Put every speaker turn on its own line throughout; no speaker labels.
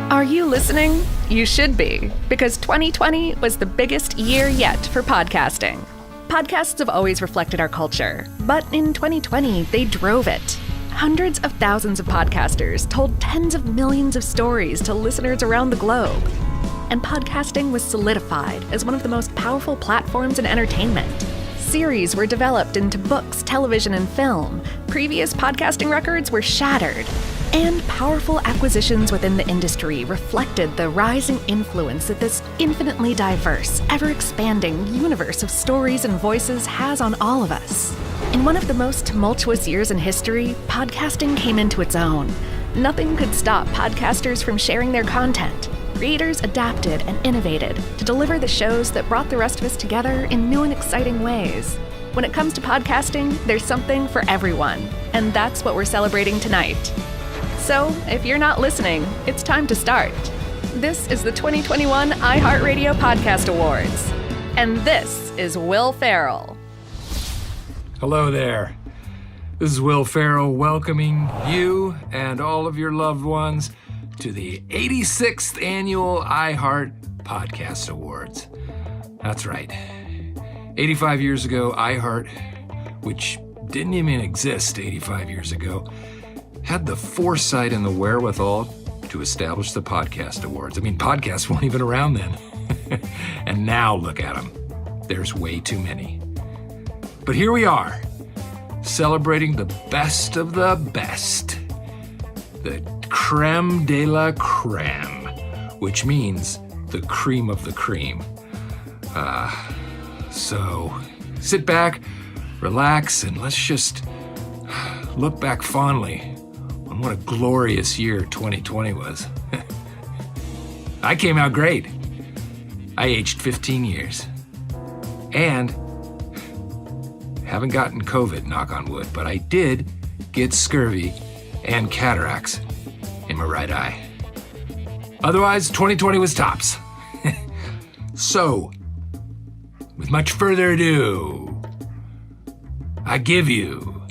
Are you listening? You should be, because 2020 was the biggest year yet for podcasting. Podcasts have always reflected our culture, but in 2020, they drove it. Hundreds of thousands of podcasters told tens of millions of stories to listeners around the globe. And podcasting was solidified as one of the most powerful platforms in entertainment. Series were developed into books, television, and film. Previous podcasting records were shattered. And powerful acquisitions within the industry reflected the rising influence that this infinitely diverse, ever-expanding universe of stories and voices has on all of us. In one of the most tumultuous years in history, podcasting came into its own. Nothing could stop podcasters from sharing their content. Creators adapted and innovated to deliver the shows that brought the rest of us together in new and exciting ways. When it comes to podcasting, there's something for everyone, and that's what we're celebrating tonight. So, if you're not listening, it's time to start. This is the 2021 iHeartRadio Podcast Awards. And this is Will Ferrell.
Hello there. This is Will Ferrell welcoming you and all of your loved ones to the 86th Annual iHeart Podcast Awards. That's right. 85 years ago, iHeart, which didn't even exist 85 years ago, had the foresight and the wherewithal to establish the Podcast Awards. I mean, podcasts weren't even around then. And now look at them. There's way too many. But here we are, celebrating the best of the best. The creme de la creme, which means the cream of the cream. So sit back, relax, and let's just look back fondly on what a glorious year 2020 was. I came out great. I aged 15 years. And haven't gotten COVID, knock on wood, but I did get scurvy and cataracts in my right eye. Otherwise, 2020 was tops. So, with much further ado, I give you...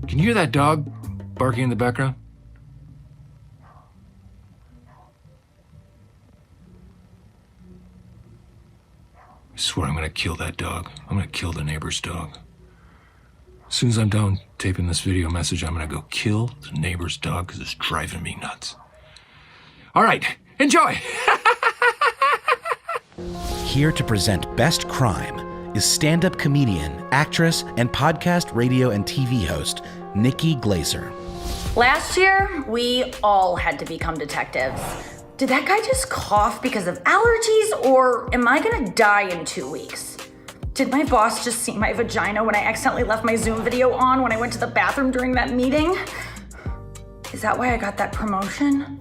Can you hear that dog barking in the background? I swear I'm gonna kill that dog. I'm gonna kill the neighbor's dog. As soon as I'm done taping this video message, I'm gonna go kill the neighbor's dog because it's driving me nuts. All right, enjoy!
Here to present Best Crime is stand-up comedian, actress, and podcast, radio, and TV host, Nikki Glaser.
Last year, we all had to become detectives. Did that guy just cough because of allergies, or am I gonna die in 2 weeks? Did my boss just see my vagina when I accidentally left my Zoom video on when I went to the bathroom during that meeting? Is that why I got that promotion?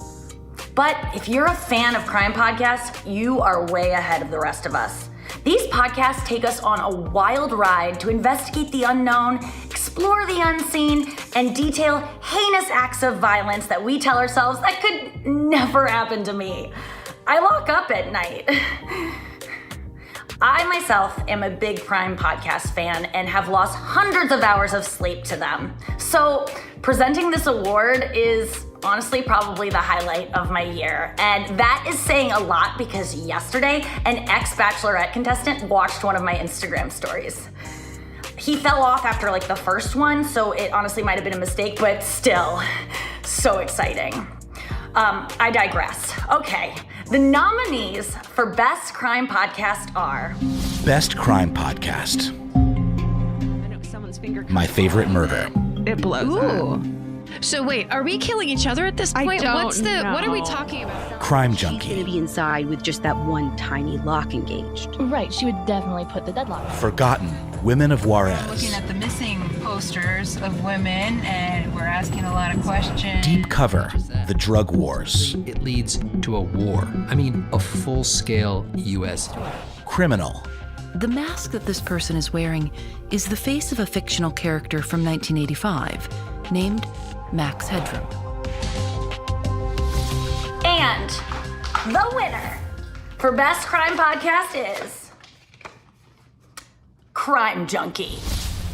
But if you're a fan of crime podcasts, you are way ahead of the rest of us. These podcasts take us on a wild ride to investigate the unknown, explore the unseen, and detail heinous acts of violence that we tell ourselves that could never happen to me. I lock up at night. I myself am a big crime podcast fan and have lost hundreds of hours of sleep to them. So presenting this award is honestly probably the highlight of my year. And that is saying a lot because yesterday, an ex-Bachelorette contestant watched one of my Instagram stories. He fell off after like the first one, so it honestly might have been a mistake, but still, so exciting. I digress. Okay, the nominees for Best Crime Podcast are...
Best Crime Podcast. My Favorite Murder.
It blows.
Ooh. So wait, are we killing each other at this point?
I don't
What are we
know.
talking about?
Crime
She's
Junkie.
gonna be inside with just that one tiny lock engaged.
Right, she would definitely put the deadlock.
Forgotten Women of Juarez.
Looking at the missing posters of women, and we're asking a lot of questions.
Deep Cover. The Drug Wars.
It leads to a war. I mean, a full-scale U.S.
Criminal.
The mask that this person is wearing is the face of a fictional character from 1985 named Max Headroom.
And the winner for Best Crime Podcast is Crime Junkie.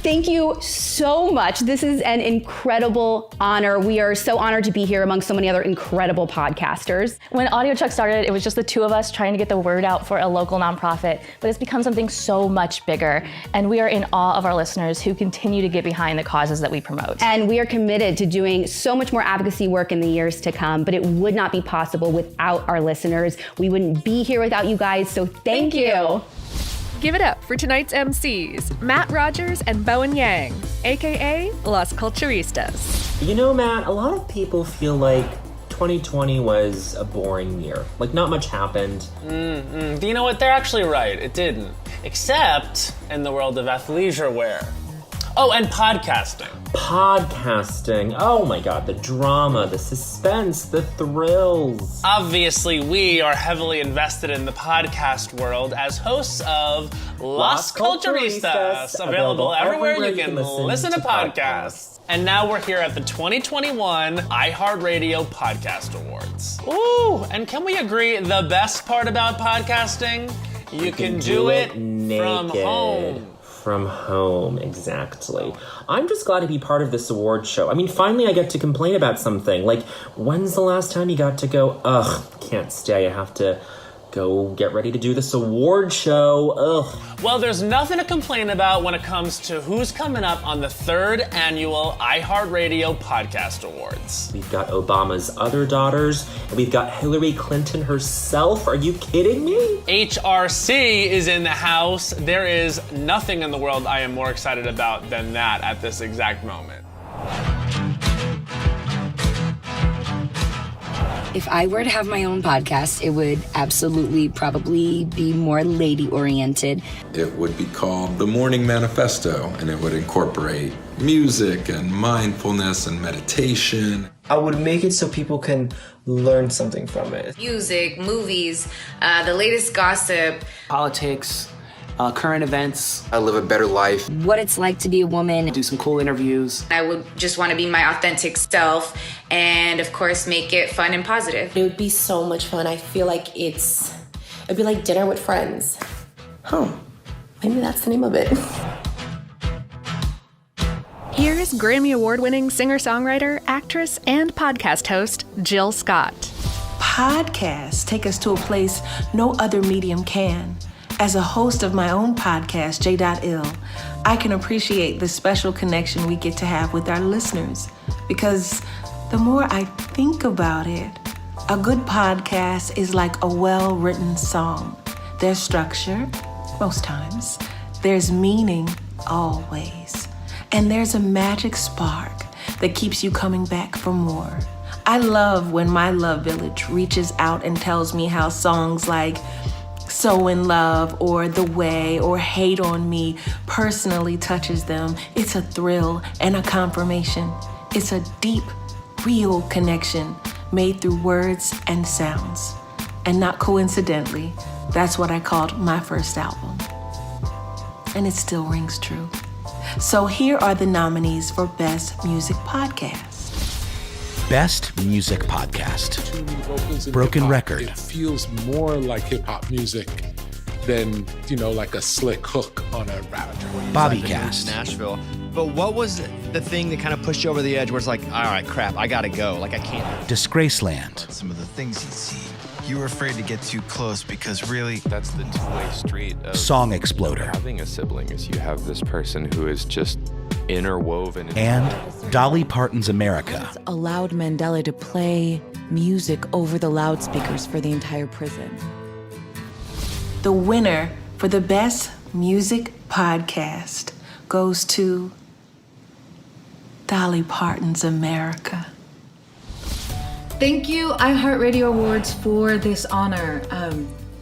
Thank you so much. This is an incredible honor. We are so honored to be here among so many other incredible podcasters.
When Audio Chuck started, it was just the two of us trying to get the word out for a local nonprofit, but it's become something so much bigger. And we are in awe of our listeners who continue to get behind the causes that we promote.
And we are committed to doing so much more advocacy work in the years to come, but it would not be possible without our listeners. We wouldn't be here without you guys, so thank you.
Give it up for tonight's MCs, Matt Rogers and Bowen Yang, aka Las Culturistas.
You know, Matt, a lot of people feel like 2020 was a boring year. Like, not much happened.
You know what? They're actually right. It didn't. Except in the world of athleisure wear. Oh, and podcasting.
Podcasting. Oh my God, the drama, the suspense, the thrills.
Obviously, we are heavily invested in the podcast world as hosts of Las Culturistas, available everywhere you can listen to podcasts. And now we're here at the 2021 iHeartRadio Podcast Awards. Ooh, and can we agree the best part about podcasting? You can do it from home.
From home, exactly. I'm just glad to be part of this award show. I mean, finally I get to complain about something. Like, when's the last time you got to go, can't stay, I have to go get ready to do this award show,
Well, there's nothing to complain about when it comes to who's coming up on the 3rd annual iHeartRadio Podcast Awards.
We've got Obama's other daughters, and we've got Hillary Clinton herself. Are you kidding me?
HRC is in the house. There is nothing in the world I am more excited about than that at this exact moment.
If I were to have my own podcast, it would absolutely probably be more lady-oriented.
It would be called The Morning Manifesto, and it would incorporate music and mindfulness and meditation.
I would make it so people can learn something from it.
Music, movies, the latest gossip.
Politics, current events.
I live a better life.
What it's like to be a woman.
Do some cool interviews.
I would just want to be my authentic self and, of course, make it fun and positive.
It would be so much fun. I feel like it'd be like dinner with friends. Maybe that's the name of it.
Here's Grammy Award-winning singer-songwriter, actress, and podcast host Jill Scott.
Podcasts take us to a place no other medium can. As a host of my own podcast, J.Ill, I can appreciate the special connection we get to have with our listeners. Because the more I think about it, a good podcast is like a well-written song. There's structure, most times. There's meaning, always. And there's a magic spark that keeps you coming back for more. I love when my love village reaches out and tells me how songs like So in Love or The Way or Hate on Me personally touches them. It's a thrill and a confirmation. It's a deep, real connection made through words and sounds. And not coincidentally, that's what I called my first album. And it still rings true. So here are the nominees for Best Music Podcast.
Best Music Podcast. Broken Record.
It feels more like hip-hop music than, like a slick hook on a rap.
Bobbycast.
Nashville. But what was the thing that kind of pushed you over the edge where it's like, all right, crap, I gotta go. Like, I can't.
Disgraceland.
Some of the things you see, you were afraid to get too close because really,
that's the two-way street of
Song Exploder.
Having a sibling is you have this person who is just interwoven.
And Dolly Parton's America.
Allowed Mandela to play music over the loudspeakers for the entire prison.
The winner for the Best Music Podcast goes to Dolly Parton's America.
Thank you, iHeartRadio Awards, for this honor.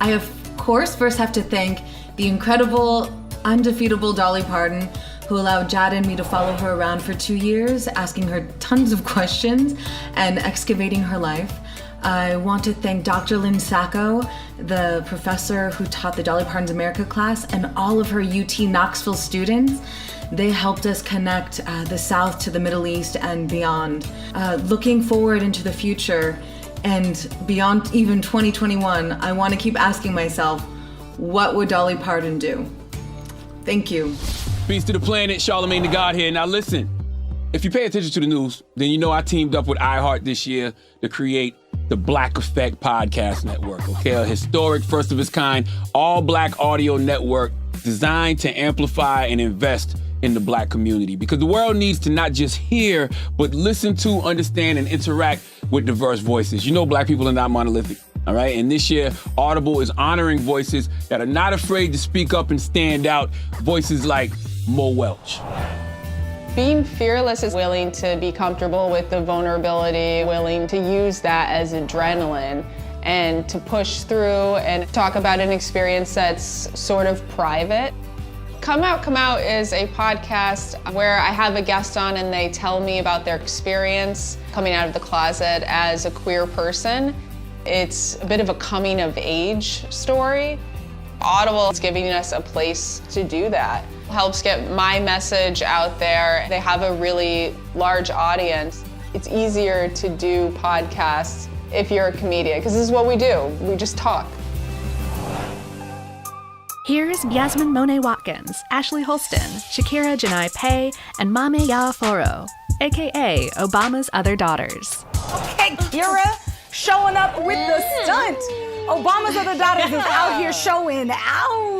I, of course, first have to thank the incredible, undefeatable Dolly Parton, who allowed Jada and me to follow her around for 2 years, asking her tons of questions and excavating her life. I want to thank Dr. Lynn Sacco, the professor who taught the Dolly Parton's America class, and all of her UT Knoxville students. They helped us connect the South to the Middle East and beyond. Looking forward into the future and beyond even 2021, I want to keep asking myself, what would Dolly Parton do? Thank you.
Peace to the planet, Charlemagne the God here. Now listen, if you pay attention to the news, then you know I teamed up with iHeart this year to create the Black Effect Podcast Network, okay? A historic, first of its kind, all-black audio network designed to amplify and invest in the Black community. Because the world needs to not just hear, but listen to, understand, and interact with diverse voices. You know Black people are not monolithic, all right? And this year, Audible is honoring voices that are not afraid to speak up and stand out, voices like Mo Welch.
Being fearless is willing to be comfortable with the vulnerability, willing to use that as adrenaline and to push through and talk about an experience that's sort of private. Come Out is a podcast where I have a guest on and they tell me about their experience coming out of the closet as a queer person. It's a bit of a coming of age story. Audible is giving us a place to do that. Helps get my message out there. They have a really large audience. It's easier to do podcasts if you're a comedian, because this is what we do. We just talk.
Here's Yasmin Monet Watkins, Ashley Holston, Shakira Janai Pei, and Mame Ya Foro, aka Obama's other daughters.
Okay, Kira, showing up with the stunt. Obama's other daughters is out here showing out.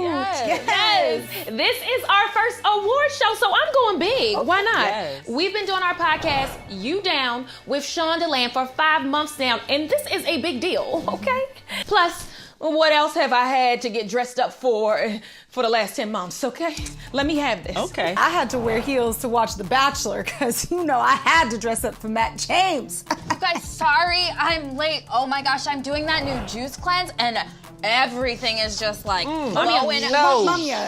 Yes. This is our first award show, so I'm going big. Why not?
Yes.
We've been doing our podcast, You Down, with Sean DeLand for 5 months now, and this is a big deal, okay?
Plus, what else have I had to get dressed up for the last 10 months, okay? Let me have this. Okay. I had to wear heels to watch The Bachelor because, I had to dress up for Matt James.
You guys, sorry I'm late. Oh my gosh, I'm doing that new juice cleanse and everything is just like glowing.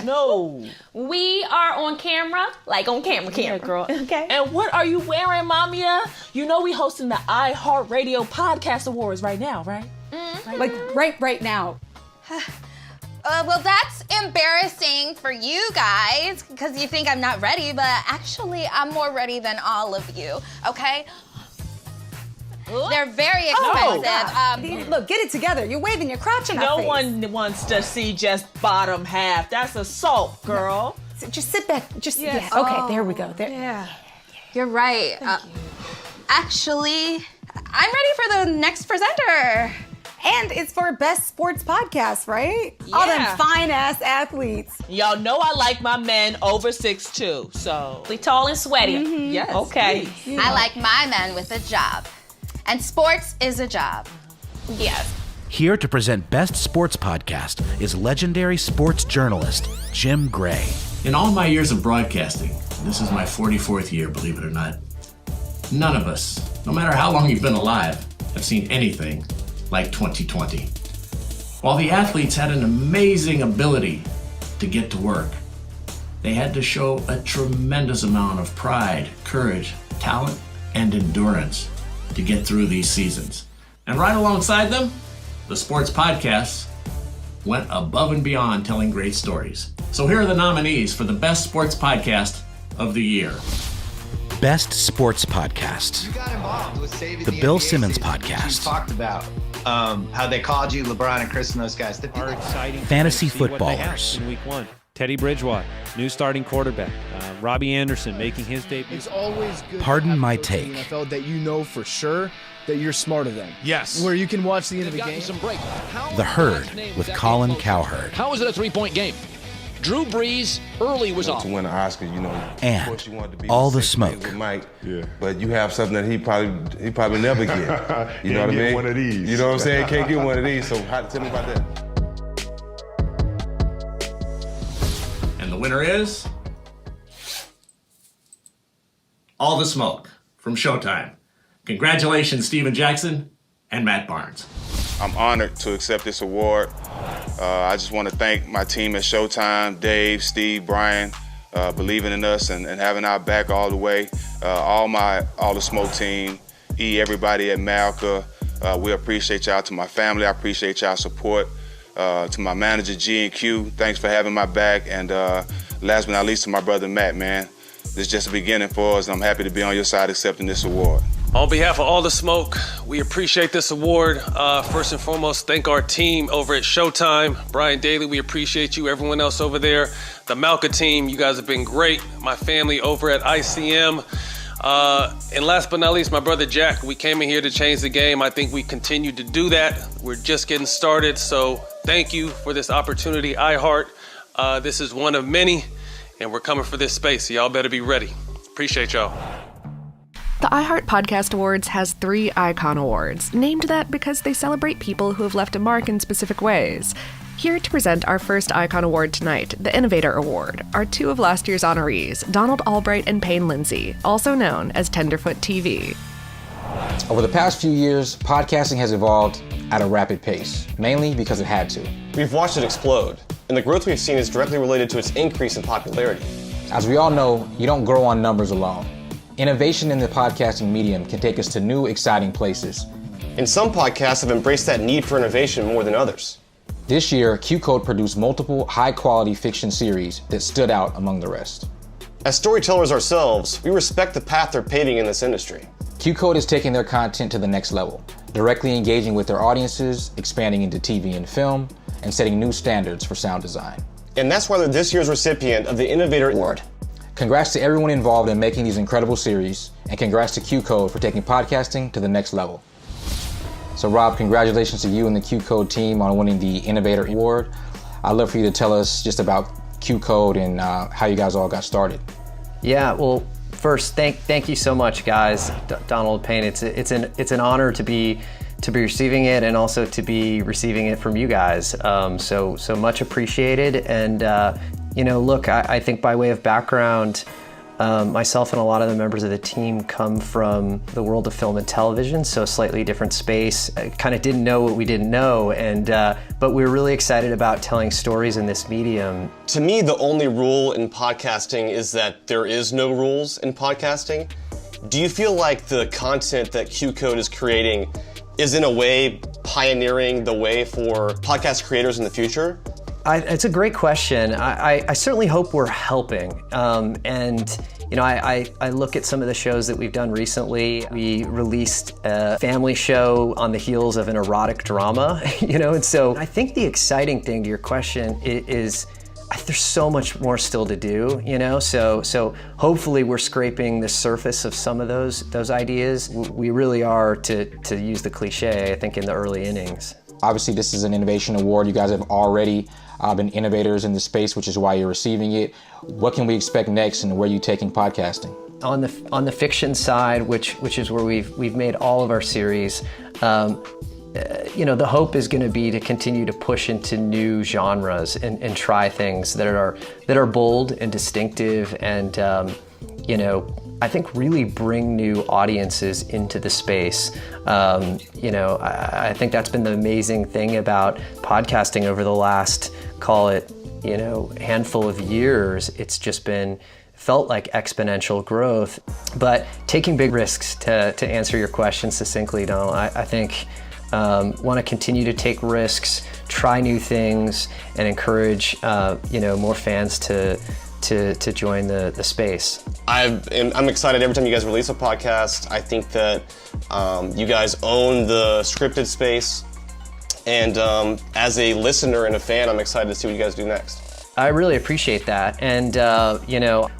No. We are on camera, like on camera.
Yeah, girl.
Okay.
And what are you wearing, Mamia? You know we hosting the iHeartRadio Podcast Awards right now, right?
Mm-hmm.
Like right now.
Well, that's embarrassing for you guys because you think I'm not ready, but actually I'm more ready than all of you, okay? They're very expensive.
Look, get it together. You're waving your crotch in our face.
No one wants to see just bottom half. That's assault, girl.
No. Just sit back.
Yes.
Okay, there we go. There.
Yeah. You're right. Actually, I'm ready for the next presenter.
And it's for Best Sports Podcast, right?
Yeah.
All them fine-ass athletes.
Y'all know I like my men over 6'2", so.
We tall and sweaty.
Mm-hmm.
Yes. Okay.
Please. I like my men with a job. And sports is a job.
Yes.
Here to present Best Sports Podcast is legendary sports journalist Jim Gray.
In all my years of broadcasting, this is my 44th year, believe it or not, none of us, no matter how long you've been alive, have seen anything like 2020. While the athletes had an amazing ability to get to work, they had to show a tremendous amount of pride, courage, talent, and endurance to get through these seasons. And right alongside them, the sports podcasts went above and beyond telling great stories. So here are the nominees for the Best Sports Podcast of the Year.
Best Sports Podcast.
You got involved with saving
the Bill Simmons Podcast.
You talked about how they called you LeBron and Chris and those guys.
Are exciting
Fantasy
to see what they
footballers.
have in week 1. Teddy Bridgewater, new starting quarterback. Robbie Anderson making his debut.
It's always good
Pardon
to have
my
a coach in the
take.
NFL that you know for sure that you're smarter than.
Yes.
Where you can watch the end of the game.
The Herd with Colin Cowherd.
How is it a three-point game? Drew Brees early was off.
To win an Oscar, of
And
course you wanted to be
All the
with
Smoke.
Mike, but you have something that he probably never get. You know what I mean?
One of these.
You know what I'm saying? Can't get one of these. So tell me about that.
And the winner is All the Smoke from Showtime. Congratulations, Steven Jackson and Matt Barnes.
I'm honored to accept this award. I just want to thank my team at Showtime, Dave, Steve, Brian, believing in us and having our back all the way. All the Smoke team, everybody at Malca. We appreciate y'all. To my family, I appreciate y'all support. To my manager, G and Q, thanks for having my back. And last but not least, to my brother Matt, man. This is just the beginning for us, and I'm happy to be on your side accepting this award.
On behalf of All the Smoke, we appreciate this award. First and foremost, thank our team over at Showtime. Brian Daly, we appreciate you. Everyone else over there. The Malka team, you guys have been great. My family over at ICM. And last but not least, my brother Jack. We came in here to change the game. I think we continue to do that. We're just getting started. So thank you for this opportunity, iHeart. This is one of many, and we're coming for this space. So y'all better be ready. Appreciate y'all.
The iHeart Podcast Awards has 3 Icon Awards, named that because they celebrate people who have left a mark in specific ways. Here to present our first Icon Award tonight, the Innovator Award, are 2 of last year's honorees, Donald Albright and Payne Lindsay, also known as Tenderfoot TV.
Over the past few years, podcasting has evolved at a rapid pace, mainly because it had to.
We've watched it explode, and the growth we've seen is directly related to its increase in popularity.
As we all know, you don't grow on numbers alone. Innovation in the podcasting medium can take us to new, exciting places.
And some podcasts have embraced that need for innovation more than others.
This year, QCODE produced multiple high-quality fiction series that stood out among the rest.
As storytellers ourselves, we respect the path they're paving in this industry.
QCODE is taking their content to the next level, directly engaging with their audiences, expanding into TV and film, and setting new standards for sound design.
And that's why they're this year's recipient of the Innovator Award.
Congrats to everyone involved in making these incredible series, and congrats to QCODE for taking podcasting to the next level. So Rob, congratulations to you and the QCODE team on winning the Innovator Award. I'd love for you to tell us just about QCODE and how you guys all got started.
Yeah, well, first, thank you so much, guys. Donald, Payne, it's an honor to be receiving it, and also to be receiving it from you guys. So much appreciated. And look, I think by way of background, myself and a lot of the members of the team come from the world of film and television, so slightly different space. I kind of didn't know what we didn't know, but we're really excited about telling stories in this medium.
To me, the only rule in podcasting is that there is no rules in podcasting. Do you feel like the content that QCODE is creating is in a way pioneering the way for podcast creators in the future?
It's a great question. I certainly hope we're helping. I look at some of the shows that we've done recently. We released a family show on the heels of an erotic drama, and so I think the exciting thing to your question is there's so much more still to do, so hopefully we're scraping the surface of some of those ideas. We really are, to use the cliche, I think, in the early innings.
Obviously, this is an innovation award. You guys have already been innovators in the space, which is why you're receiving it. What can we expect next, and where are you taking podcasting?
On the fiction side, which is where we've made all of our series, the hope is going to be to continue to push into new genres and try things that are bold and distinctive, and I think really bring new audiences into the space. I think that's been the amazing thing about podcasting over the last, call it, handful of years. It's just felt like exponential growth. But taking big risks, to answer your question succinctly, Donald, I think want to continue to take risks, try new things, and encourage more fans to join the space.
I'm excited every time you guys release a podcast. I think that you guys own the scripted space, and as a listener and a fan, I'm excited to see what you guys do next.
I really appreciate that, and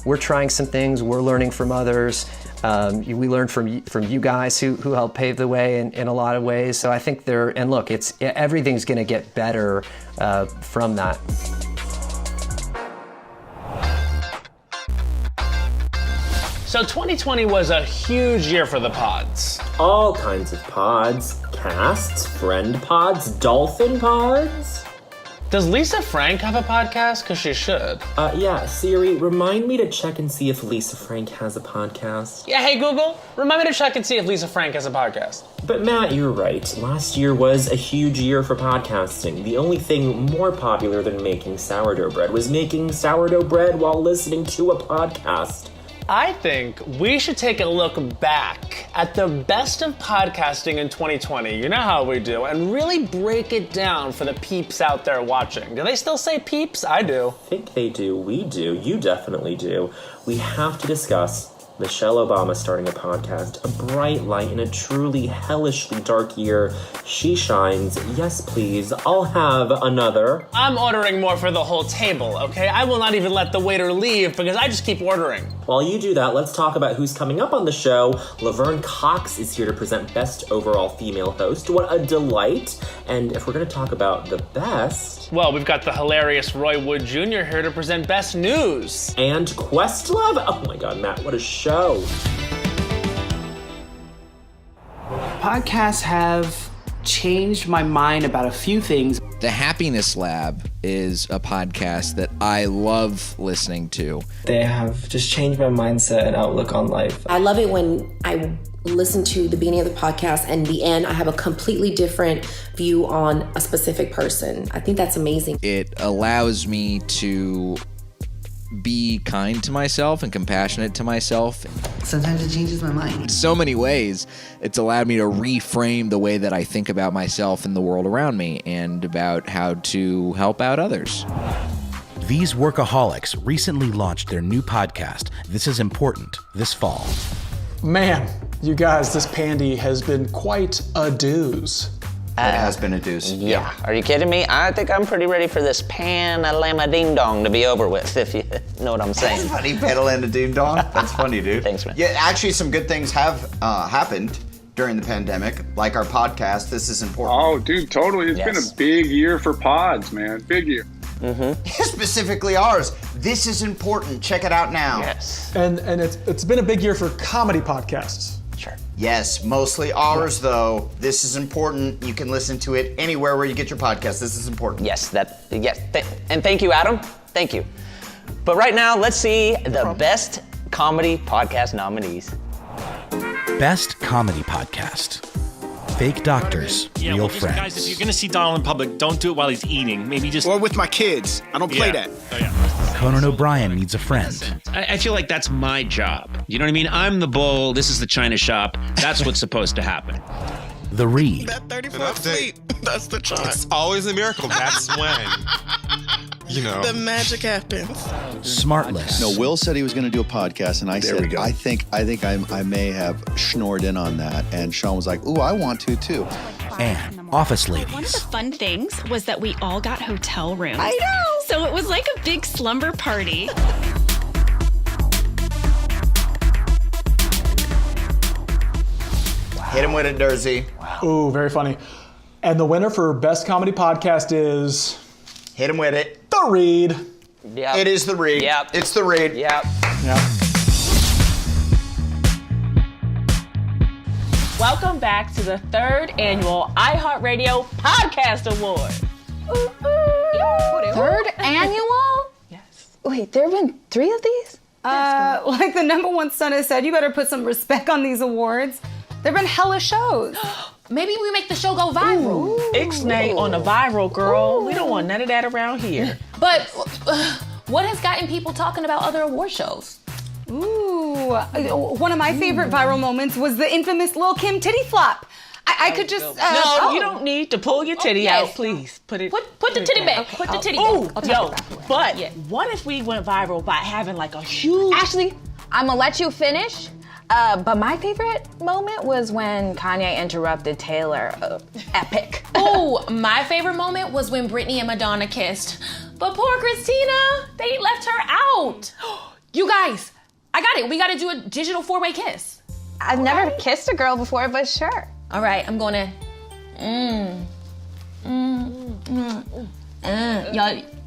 we're trying some things. We're learning from others. We learned from you guys who helped pave the way in a lot of ways. So I think everything's going to get better from that.
So 2020 was a huge year for the pods.
All kinds of pods. Casts, friend pods, dolphin pods.
Does Lisa Frank have a podcast? Because she should.
Yeah, Siri, remind me to check and see if Lisa Frank has a podcast.
Yeah, hey Google, remind me to check and see if Lisa Frank has a podcast.
But Matt, you're right. Last year was a huge year for podcasting. The only thing more popular than making sourdough bread was making sourdough bread while listening to a podcast.
I think we should take a look back at the best of podcasting in 2020, you know how we do, and really break it down for the peeps out there watching. Do they still say peeps? I do.
I think they do. We do. You definitely do. We have to discuss Michelle Obama starting a podcast, a bright light in a truly hellishly dark year. She shines. Yes, please. I'll have another.
I'm ordering more for the whole table, okay? I will not even let the waiter leave because I just keep ordering.
While you do that, let's talk about who's coming up on the show. Laverne Cox is here to present Best Overall Female Host. What a delight. And if we're going to talk about the best...
Well, we've got the hilarious Roy Wood Jr. here to present Best News.
And Questlove? Oh my God, Matt, what a show.
Podcasts have changed my mind about a few things.
The Happiness Lab is a podcast that I love listening to.
They have just changed my mindset and outlook on life.
I love it when I listen to the beginning of the podcast and the end, I have a completely different view on a specific person. I think that's amazing.
It allows me to be kind to myself and compassionate to myself.
Sometimes it changes my mind.
In so many ways, it's allowed me to reframe the way that I think about myself and the world around me and about how to help out others.
These workaholics recently launched their new podcast, This Is Important, this fall.
Man, you guys, this pandy has been quite a dooze.
It has been a doozy.
Yeah. Are you kidding me? I think I'm pretty ready for this pan-a-lama-ding-dong to be over with, if you know what I'm saying.
That's funny, pan-a-lama-ding-dong. That's funny, dude.
Thanks, man.
Yeah, actually, some good things have happened during the pandemic, like our podcast, This Is Important.
Oh, dude, totally. It's been a big year for pods, man. Big year.
Mm-hmm. Specifically ours. This Is Important. Check it out now.
Yes.
And it's been a big year for comedy podcasts.
Sure.
Yes, mostly ours though. This Is Important. You can listen to it anywhere where you get your podcast. This is important.
Yes, and thank you, Adam. Thank you. But right now, let's see the best comedy podcast nominees.
Best Comedy Podcast. Fake Doctors, Real Friends.
Guys, if you're gonna see Donald in public, don't do it while he's eating. Maybe just...
Or with my kids. I don't play that.
Oh, yeah.
Conan O'Brien Needs a Friend.
I feel like that's my job. You know what I mean? I'm the bull. This is the china shop. That's what's supposed to happen.
The Read.
That 34th sleep. That's the charm. It's always a miracle. That's when, you know, the magic happens.
Smartless.
No, Will said he was going to do a podcast, and I said, I think I may have schnorred in on that. And Sean was like, ooh, I want to too.
And Office Ladies.
One of the fun things was that we all got hotel rooms.
I know.
So it was like a big slumber party.
Hit him with it, Dursey.
Wow. Ooh, very funny. And the winner for Best Comedy Podcast is...
Hit him with it.
The Read.
Yep.
It is The Read.
Yep.
It's The Read.
Yep.
Yep.
Welcome back to the 3rd annual iHeartRadio Podcast Award.
Third annual?
Yes.
Wait, there have been 3 of these?
Like the number one son has said, you better put some respect on these awards. There've been hella shows.
Maybe we make the show go viral.
Ixnay on the viral, girl. Ooh. We don't want none of that around here.
But what has gotten people talking about other award shows?
Ooh, one of my favorite viral moments was the infamous Lil' Kim titty flop. I could just...
you don't need to pull your titty out, please. Put the
titty back. Okay. Put the titty back.
But what if we went viral by having like a huge...
Ashley, I'm gonna let you finish. But my favorite moment was when Kanye interrupted Taylor. Epic.
Oh, my favorite moment was when Britney and Madonna kissed. But poor Christina, they left her out. You guys, I got it. We got to do a digital 4-way kiss.
I've never kissed a girl before, but sure.
All right, I'm going to...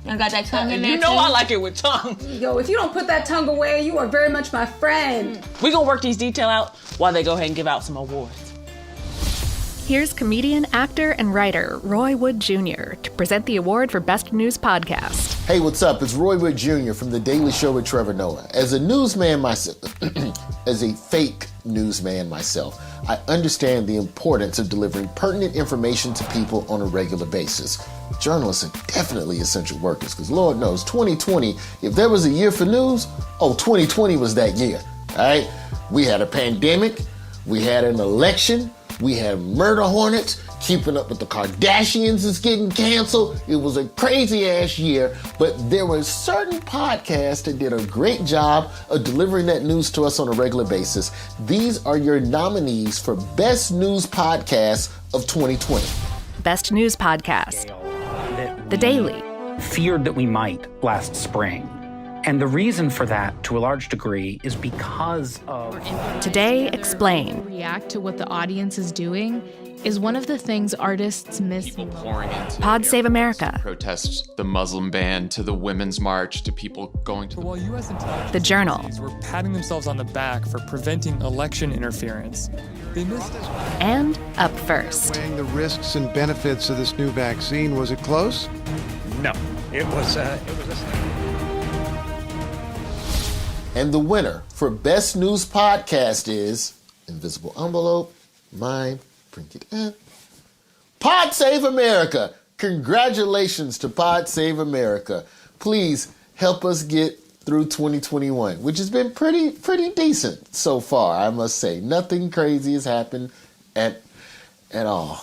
Y'all got that tongue in there?
You know I like it with tongue.
Yo, if you don't put that tongue away, you are very much my friend.
We're going to work these details out while they go ahead and give out some awards.
Here's comedian, actor, and writer Roy Wood Jr. to present the award for Best News Podcast.
Hey, what's up? It's Roy Wood Jr. from The Daily Show with Trevor Noah. As a newsman myself, as a fake newsman myself, I understand the importance of delivering pertinent information to people on a regular basis. Journalists are definitely essential workers, because Lord knows, 2020, if there was a year for news, 2020 was that year, all right? We had a pandemic, we had an election, We had Murder Hornets. Keeping Up with the Kardashians is getting canceled. It was a crazy ass year, but there were certain podcasts that did a great job of delivering that news to us on a regular basis. These are your nominees for Best News Podcast of 2020.
Best News Podcast. The Daily.
Feared that we might last spring. And the reason for that, to a large degree, is because of...
Today Explained.
React to what the audience is doing is one of the things artists miss.
People pouring into
Pod Save America.
Protest the Muslim ban, to the Women's March, to people going to
while U.S. intelligence
The Journal.
Were patting themselves on the back for preventing election interference. They missed it.
And Up First.
Weighing the risks and benefits of this new vaccine, was it close? No, it was a
And the winner for Best News Podcast is Invisible Envelope, mine, bring it in. Pod Save America. Congratulations to Pod Save America. Please help us get through 2021, which has been pretty decent so far, I must say. Nothing crazy has happened at all.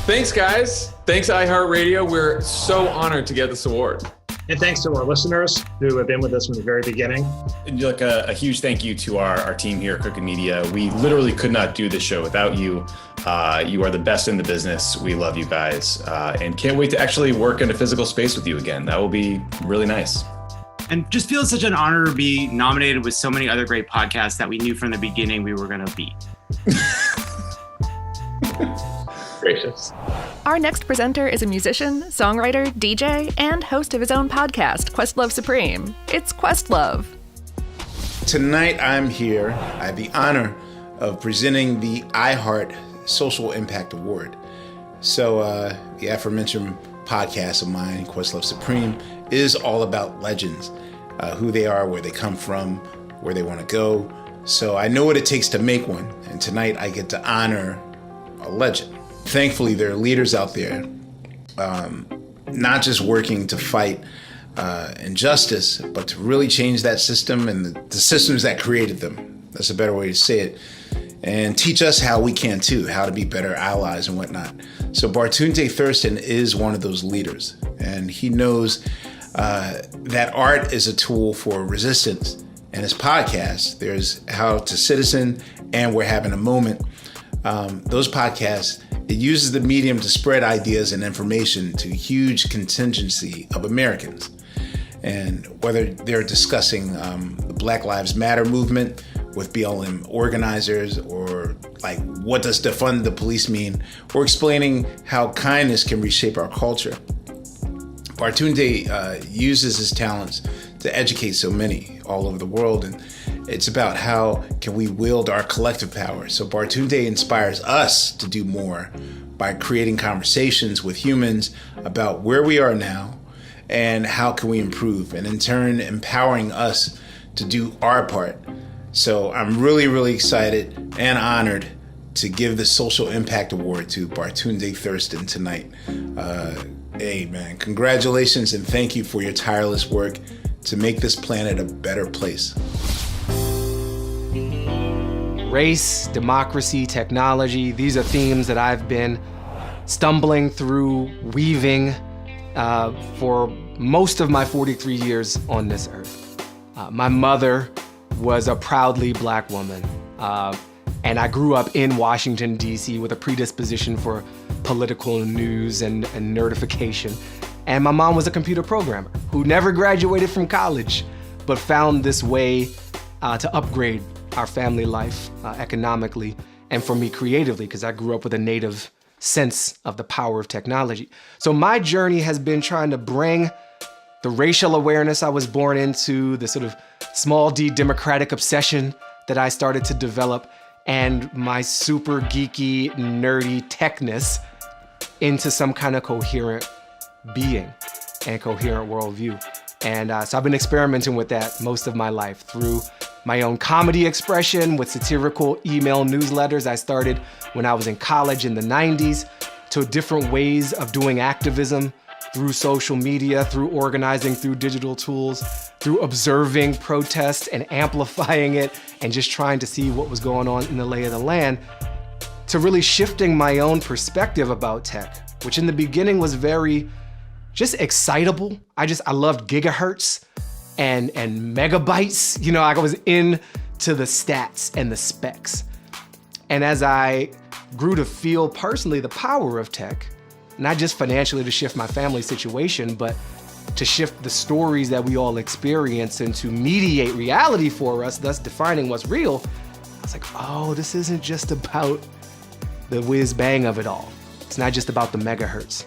Thanks, guys. Thanks, iHeartRadio. We're so honored to get this award.
And thanks to our listeners who have been with us from the very beginning.
And like a huge thank you to our team here at Crooked Media. We literally could not do this show without you. You are the best in the business. We love you guys and can't wait to actually work in a physical space with you again. That will be really nice.
And just feels such an honor to be nominated with so many other great podcasts that we knew from the beginning we were going to beat.
Gracious.
Our next presenter is a musician, songwriter, DJ, and host of his own podcast, Questlove Supreme. It's Questlove.
Tonight I'm here. I have the honor of presenting the iHeart Social Impact Award. So the aforementioned podcast of mine, Questlove Supreme, is all about legends, who they are, where they come from, where they want to go. So I know what it takes to make one, and tonight I get to honor a legend. Thankfully, there are leaders out there, not just working to fight injustice, but to really change that system and the systems that created them. That's a better way to say it. And teach us how we can too, how to be better allies and whatnot. So Baratunde Thurston is one of those leaders, and he knows that art is a tool for resistance. And his podcast, there's How to Citizen and We're Having a Moment. Those podcasts, it uses the medium to spread ideas and information to a huge contingency of Americans. And whether they're discussing the Black Lives Matter movement with BLM organizers, or like what does defund the police mean, or explaining how kindness can reshape our culture. Baratunde uses his talents to educate so many all over the world, and it's about how can we wield our collective power. So Baratunde inspires us to do more by creating conversations with humans about where we are now and how can we improve, and in turn empowering us to do our part. So I'm really, really excited and honored to give the Social Impact Award to Baratunde Thurston tonight. Hey man, congratulations and thank you for your tireless work to make this planet a better place.
Race, democracy, technology, these are themes that I've been stumbling through, weaving for most of my 43 years on this earth. My mother was a proudly Black woman, and I grew up in Washington, D.C. with a predisposition for political news and nerdification. And my mom was a computer programmer who never graduated from college, but found this way to upgrade our family life economically, and for me creatively, because I grew up with a native sense of the power of technology. So my journey has been trying to bring the racial awareness I was born into, the sort of small d democratic obsession that I started to develop, and my super geeky, nerdy techness into some kind of coherent being and coherent worldview. And so I've been experimenting with that most of my life through my own comedy expression with satirical email newsletters I started when I was in college in the 90s, to different ways of doing activism through social media, through organizing, through digital tools, through observing protest and amplifying it, and just trying to see what was going on in the lay of the land, to really shifting my own perspective about tech, which in the beginning was very just excitable. I loved gigahertz and megabytes. You know, I was into the stats and the specs. And as I grew to feel personally the power of tech, not just financially to shift my family situation, but to shift the stories that we all experience and to mediate reality for us, thus defining what's real, I was like, oh, this isn't just about the whiz bang of it all. It's not just about the megahertz.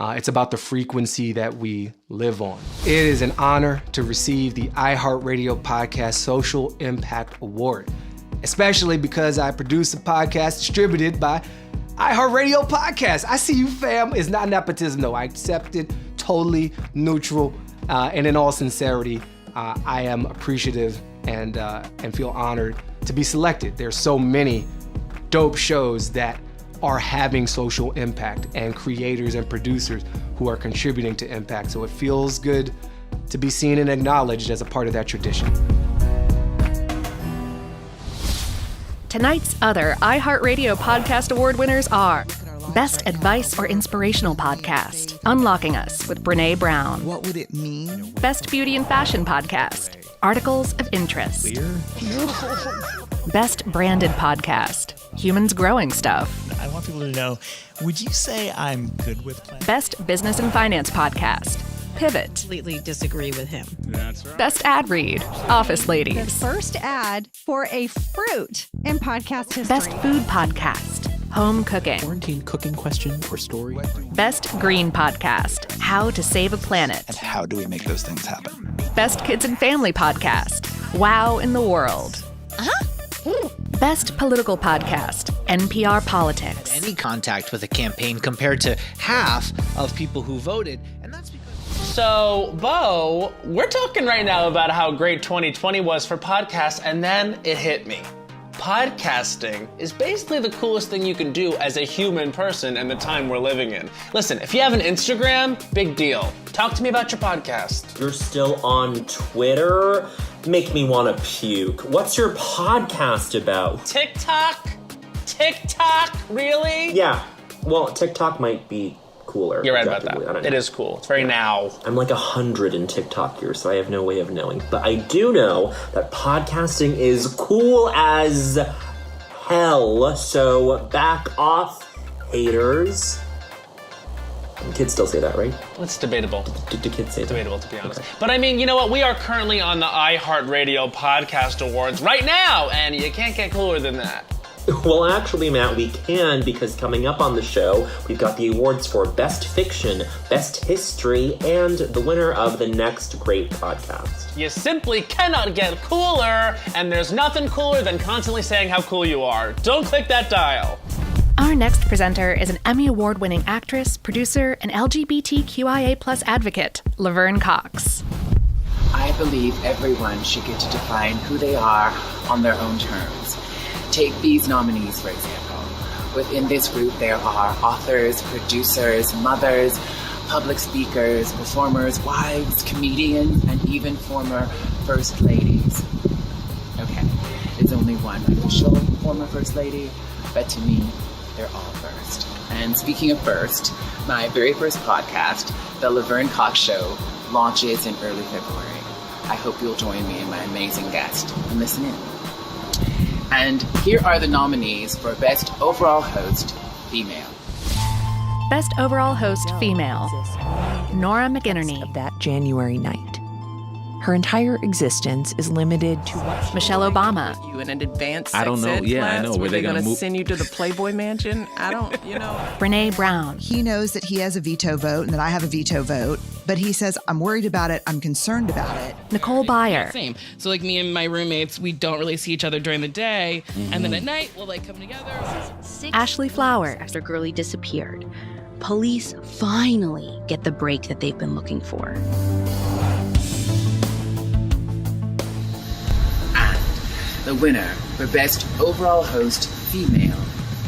It's about the frequency that we live on. It is an honor to receive the iHeartRadio Podcast Social Impact Award, especially because I produce a podcast distributed by iHeartRadio Podcast. I see you, fam. It's not nepotism, though. I accept it totally neutral. And in all sincerity, I am appreciative and feel honored to be selected. There's so many dope shows that are having social impact and creators and producers who are contributing to impact. So it feels good to be seen and acknowledged as a part of that tradition.
Tonight's other iHeartRadio Podcast Award winners are Best Advice or Inspirational Podcast, Unlocking Us with Brene Brown.
What would it mean?
Best Beauty and Fashion Podcast, Articles of Interest. Best Branded Podcast, Humans Growing Stuff.
I want people to know, would you say I'm good with plants?
Best Business and Finance Podcast, Pivot.
Completely disagree with him.
That's right.
Best Ad Read, Office Ladies.
The first ad for a fruit in podcast history.
Best Food Podcast, Home Cooking.
Quarantine cooking question or story.
Best Green Podcast, How to Save a Planet.
And how do we make those things happen?
Best Kids and Family Podcast, Wow in the World. Best Political Podcast, NPR Politics.
Any contact with a campaign compared to half of people who voted, and that's because...
So, Bo, we're talking right now about how great 2020 was for podcasts, and then it hit me. Podcasting is basically the coolest thing you can do as a human person in the time we're living in. Listen, if you have an Instagram, big deal. Talk to me about your podcast.
You're still on Twitter? Make me want to puke. What's your podcast about?
TikTok? TikTok? Really?
Yeah. Well, TikTok might be cooler.
You're right about that. It is cool. It's very now.
I'm like 100 in TikTok years, so I have no way of knowing. But I do know that podcasting is cool as hell. So back off, haters. Kids still say that, right?
It's debatable.
Do kids say that?
Debatable, to be honest. Okay. But I mean, you know what? We are currently on the iHeartRadio Podcast Awards right now, and you can't get cooler than that.
Well, actually, Matt, we can, because coming up on the show, we've got the awards for Best Fiction, Best History, and the winner of the next great podcast.
You simply cannot get cooler, and there's nothing cooler than constantly saying how cool you are. Don't click that dial.
Our next presenter is an Emmy Award-winning actress, producer, and LGBTQIA+ advocate, Laverne Cox.
I believe everyone should get to define who they are on their own terms. Take these nominees, for example. Within this group, there are authors, producers, mothers, public speakers, performers, wives, comedians, and even former first ladies. Okay, there's only one official former first lady, but to me, they're all first. And speaking of first, my very first podcast, The Laverne Cox Show, launches in early February. I hope you'll join me and my amazing guest and listen in. And here are the nominees for Best Overall Host, Female.
Best Overall Host, Female, Nora McInerney.
Of that January night. Her entire existence is limited to what
Michelle Obama.
You in an advanced sex
I don't know.
ed
Yeah,
class
I know.
where
Were they
going to
move?
send you to the Playboy Mansion? I don't,
Brene Brown.
He knows that he has a veto vote and that I have a veto vote, but he says, I'm worried about it, I'm concerned about it.
Nicole Byer.
Same. So like me and my roommates, we don't really see each other during the day, and then at night we'll like come together.
Ashley Flowers.
After Girlie disappeared, police finally get the break that they've been looking for.
The winner for Best Overall Host Female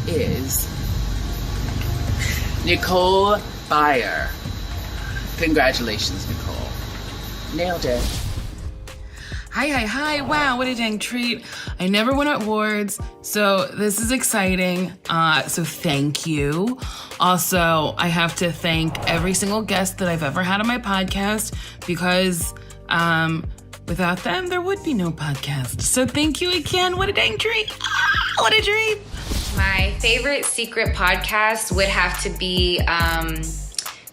is Nicole Byer. Congratulations, Nicole. Nailed it.
Hi. Wow, what a dang treat. I never won at awards, so this is exciting. So thank you. Also, I have to thank every single guest that I've ever had on my podcast because without them, there would be no podcast. So thank you again. What a dang treat. What a dream.
My favorite secret podcast would have to be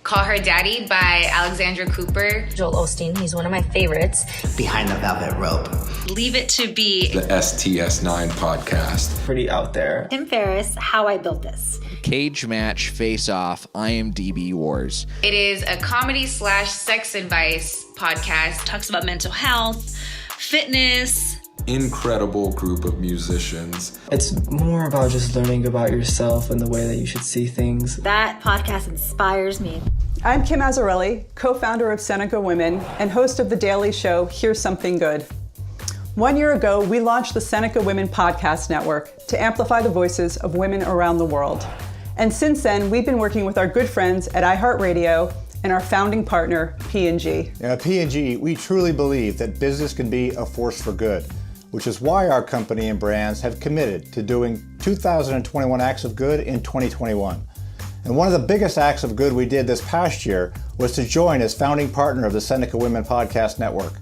Call Her Daddy by Alexandra Cooper.
Joel Osteen, he's one of my favorites.
Behind the Velvet Rope.
Leave It to Be.
The STS9 podcast.
Pretty out there.
Tim Ferriss, How I Built This.
Cage Match, Face Off, IMDb Wars.
It is a comedy/sex advice podcast.
Talks about mental health, fitness.
Incredible group of musicians.
It's more about just learning about yourself and the way that you should see things.
That podcast inspires me.
I'm Kim Azzarelli, co-founder of Seneca Women and host of the daily show Here's Something Good. 1 year ago, we launched the Seneca Women Podcast Network to amplify the voices of women around the world. And since then, we've been working with our good friends at iHeartRadio and our founding partner, P&G.
At P&G, we truly believe that business can be a force for good, which is why our company and brands have committed to doing 2021 acts of good in 2021. And one of the biggest acts of good we did this past year was to join as founding partner of the Seneca Women Podcast Network,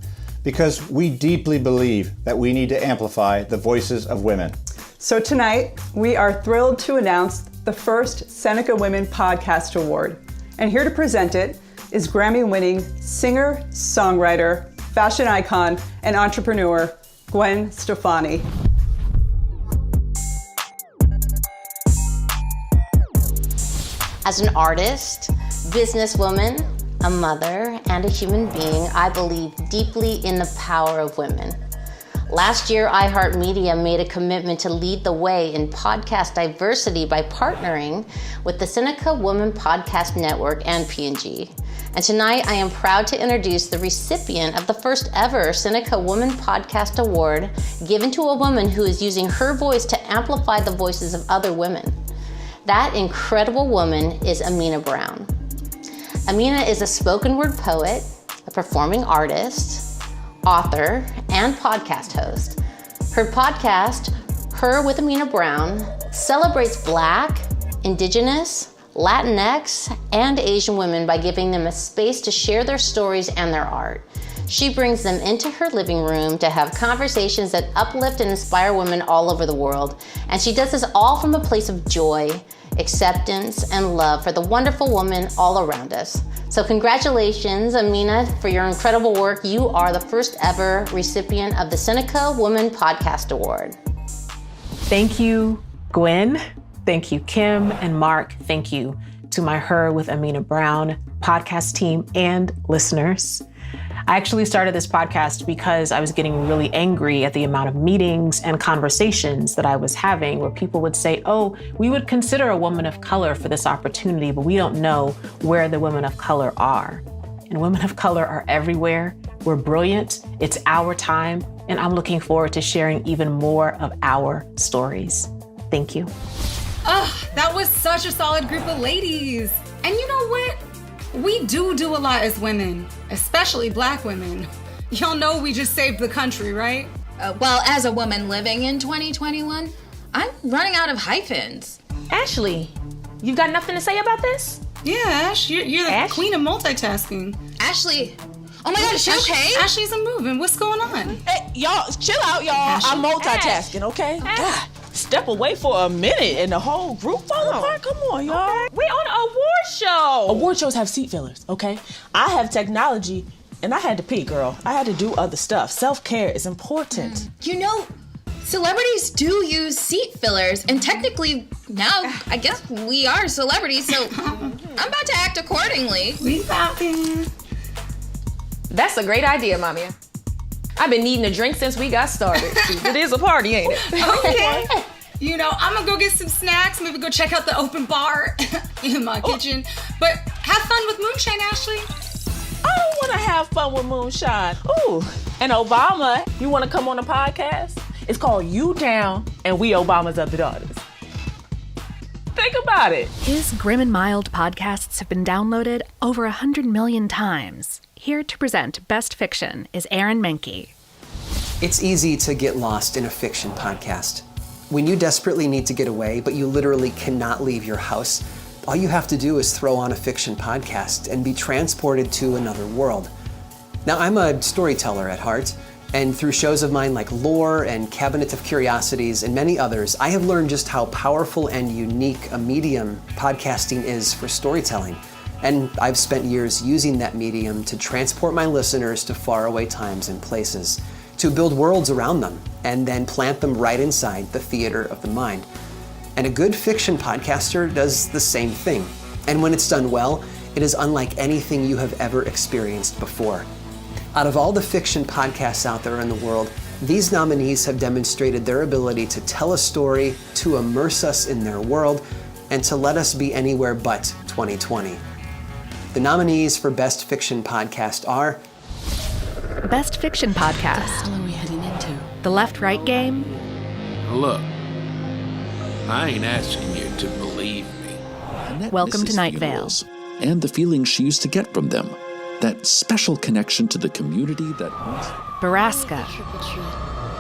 because we deeply believe that we need to amplify the voices of women.
So tonight, we are thrilled to announce the first Seneca Women Podcast Award. And here to present it is Grammy-winning singer, songwriter, fashion icon, and entrepreneur, Gwen Stefani.
As an artist, businesswoman, a mother, and a human being, I believe deeply in the power of women. Last year, iHeartMedia made a commitment to lead the way in podcast diversity by partnering with the Seneca Women Podcast Network and P&G. And tonight, I am proud to introduce the recipient of the first ever Seneca Women Podcast Award, given to a woman who is using her voice to amplify the voices of other women. That incredible woman is Amina Brown. Amina is a spoken word poet, a performing artist, author, and podcast host. Her podcast, Her with Amina Brown, celebrates Black, Indigenous, Latinx, and Asian women by giving them a space to share their stories and their art. She brings them into her living room to have conversations that uplift and inspire women all over the world. And she does this all from a place of joy, acceptance, and love for the wonderful women all around us. So congratulations, Amina, for your incredible work. You are the first ever recipient of the Seneca Women Podcast Award.
Thank you, Gwen. Thank you, Kim and Mark. Thank you to my Her with Amina Brown podcast team and listeners. I actually started this podcast because I was getting really angry at the amount of meetings and conversations that I was having where people would say, oh, we would consider a woman of color for this opportunity, but we don't know where the women of color are. And women of color are everywhere. We're brilliant. It's our time. And I'm looking forward to sharing even more of our stories. Thank you.
Oh, that was such a solid group of ladies. And you know what? We do a lot as women, especially Black women. Y'all know we just saved the country, right?
Well, as a woman living in 2021, I'm running out of hyphens.
Ashley, you've got nothing to say about this?
Yeah, Ash, you're the queen of multitasking.
Ashley, oh my God, is she okay?
Ashley's a moving. What's going on?
Hey, y'all, chill out, y'all.
Ashley?
I'm multitasking, okay? God, step away for a minute and the whole group fall apart. Come on, y'all. Okay. We on an award show. Award shows have seat fillers, okay? I have technology, and I had to pee, girl. I had to do other stuff. Self-care is important.
You know, celebrities do use seat fillers, and technically now I guess we are celebrities, so I'm about to act accordingly.
We vibing.
That's a great idea, Mami. I've been needing a drink since we got started. It is a party, ain't it?
Okay. You know, I'm gonna go get some snacks, maybe go check out the open bar in my kitchen. But have fun with moonshine, Ashley.
I don't want to have fun with moonshine. Ooh, and Obama, you want to come on a podcast? It's called You Down, and we Obama's Other Daughters. Think about it.
His Grim and Mild podcasts have been downloaded over 100 million times. Here to present Best Fiction is Aaron Menke.
It's easy to get lost in a fiction podcast. When you desperately need to get away, but you literally cannot leave your house, all you have to do is throw on a fiction podcast and be transported to another world. Now, I'm a storyteller at heart, and through shows of mine like Lore and Cabinet of Curiosities and many others, I have learned just how powerful and unique a medium podcasting is for storytelling. And I've spent years using that medium to transport my listeners to faraway times and places, to build worlds around them, and then plant them right inside the theater of the mind. And a good fiction podcaster does the same thing. And when it's done well, it is unlike anything you have ever experienced before. Out of all the fiction podcasts out there in the world, these nominees have demonstrated their ability to tell a story, to immerse us in their world, and to let us be anywhere but 2020. The nominees for Best Fiction Podcast are
Best Fiction Podcast.
What the hell are we heading into?
The Left-Right Game.
Look, I ain't asking you to believe me.
Welcome to Night Vale.
And the feeling she used to get from them. That special connection to the community that...
Baraska.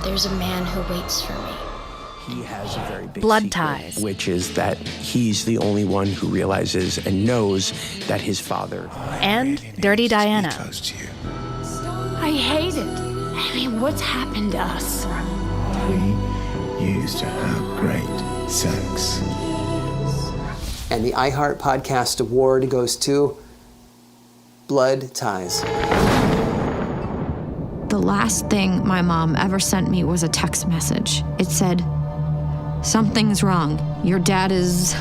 There's a man who waits for me.
He has a very big
Blood
secret,
Ties.
which is that he's the only one who realizes and knows that his father...
And Dirty Diana.
I hate it. I mean, what's happened to us?
We used to have great sex.
And the iHeartPodcast Award goes to Blood Ties.
The last thing my mom ever sent me was a text message. It said, "Something's wrong. Your dad is...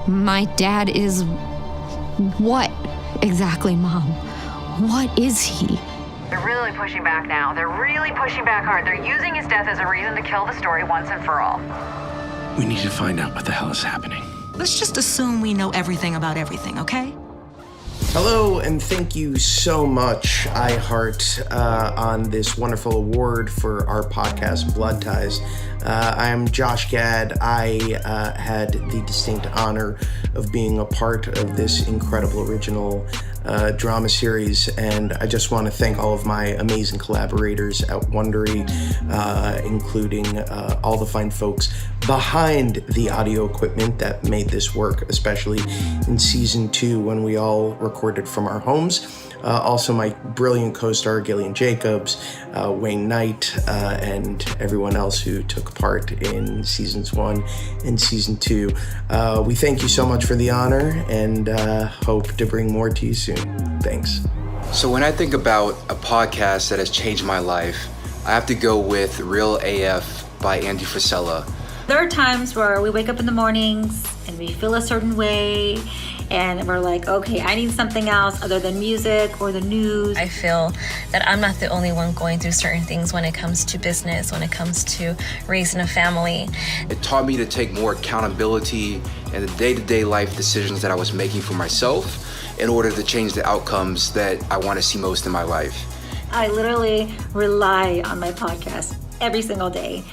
My dad is... What exactly, Mom? What is he?"
They're really pushing back now. They're really pushing back hard. They're using his death as a reason to kill the story once and for all.
We need to find out what the hell is happening.
Let's just assume we know everything about everything, okay?
Hello, and thank you so much, iHeart, on this wonderful award for our podcast, Blood Ties. I'm Josh Gad. I had the distinct honor of being a part of this incredible original drama series, and I just want to thank all of my amazing collaborators at Wondery, including all the fine folks behind the audio equipment that made this work, especially in season 2 when we all recorded from our homes. Also my brilliant co-star Gillian Jacobs, Wayne Knight, and everyone else who took part in seasons 1 and season 2. We thank you so much for the honor and hope to bring more to you soon. Thanks.
So when I think about a podcast that has changed my life, I have to go with Real AF by Andy Frisella.
There are times where we wake up in the mornings and we feel a certain way and we're like, okay, I need something else other than music or the news.
I feel that I'm not the only one going through certain things when it comes to business, when it comes to raising a family.
It taught me to take more accountability in the day-to-day life decisions that I was making for myself in order to change the outcomes that I want to see most in my life.
I literally rely on my podcast every single day.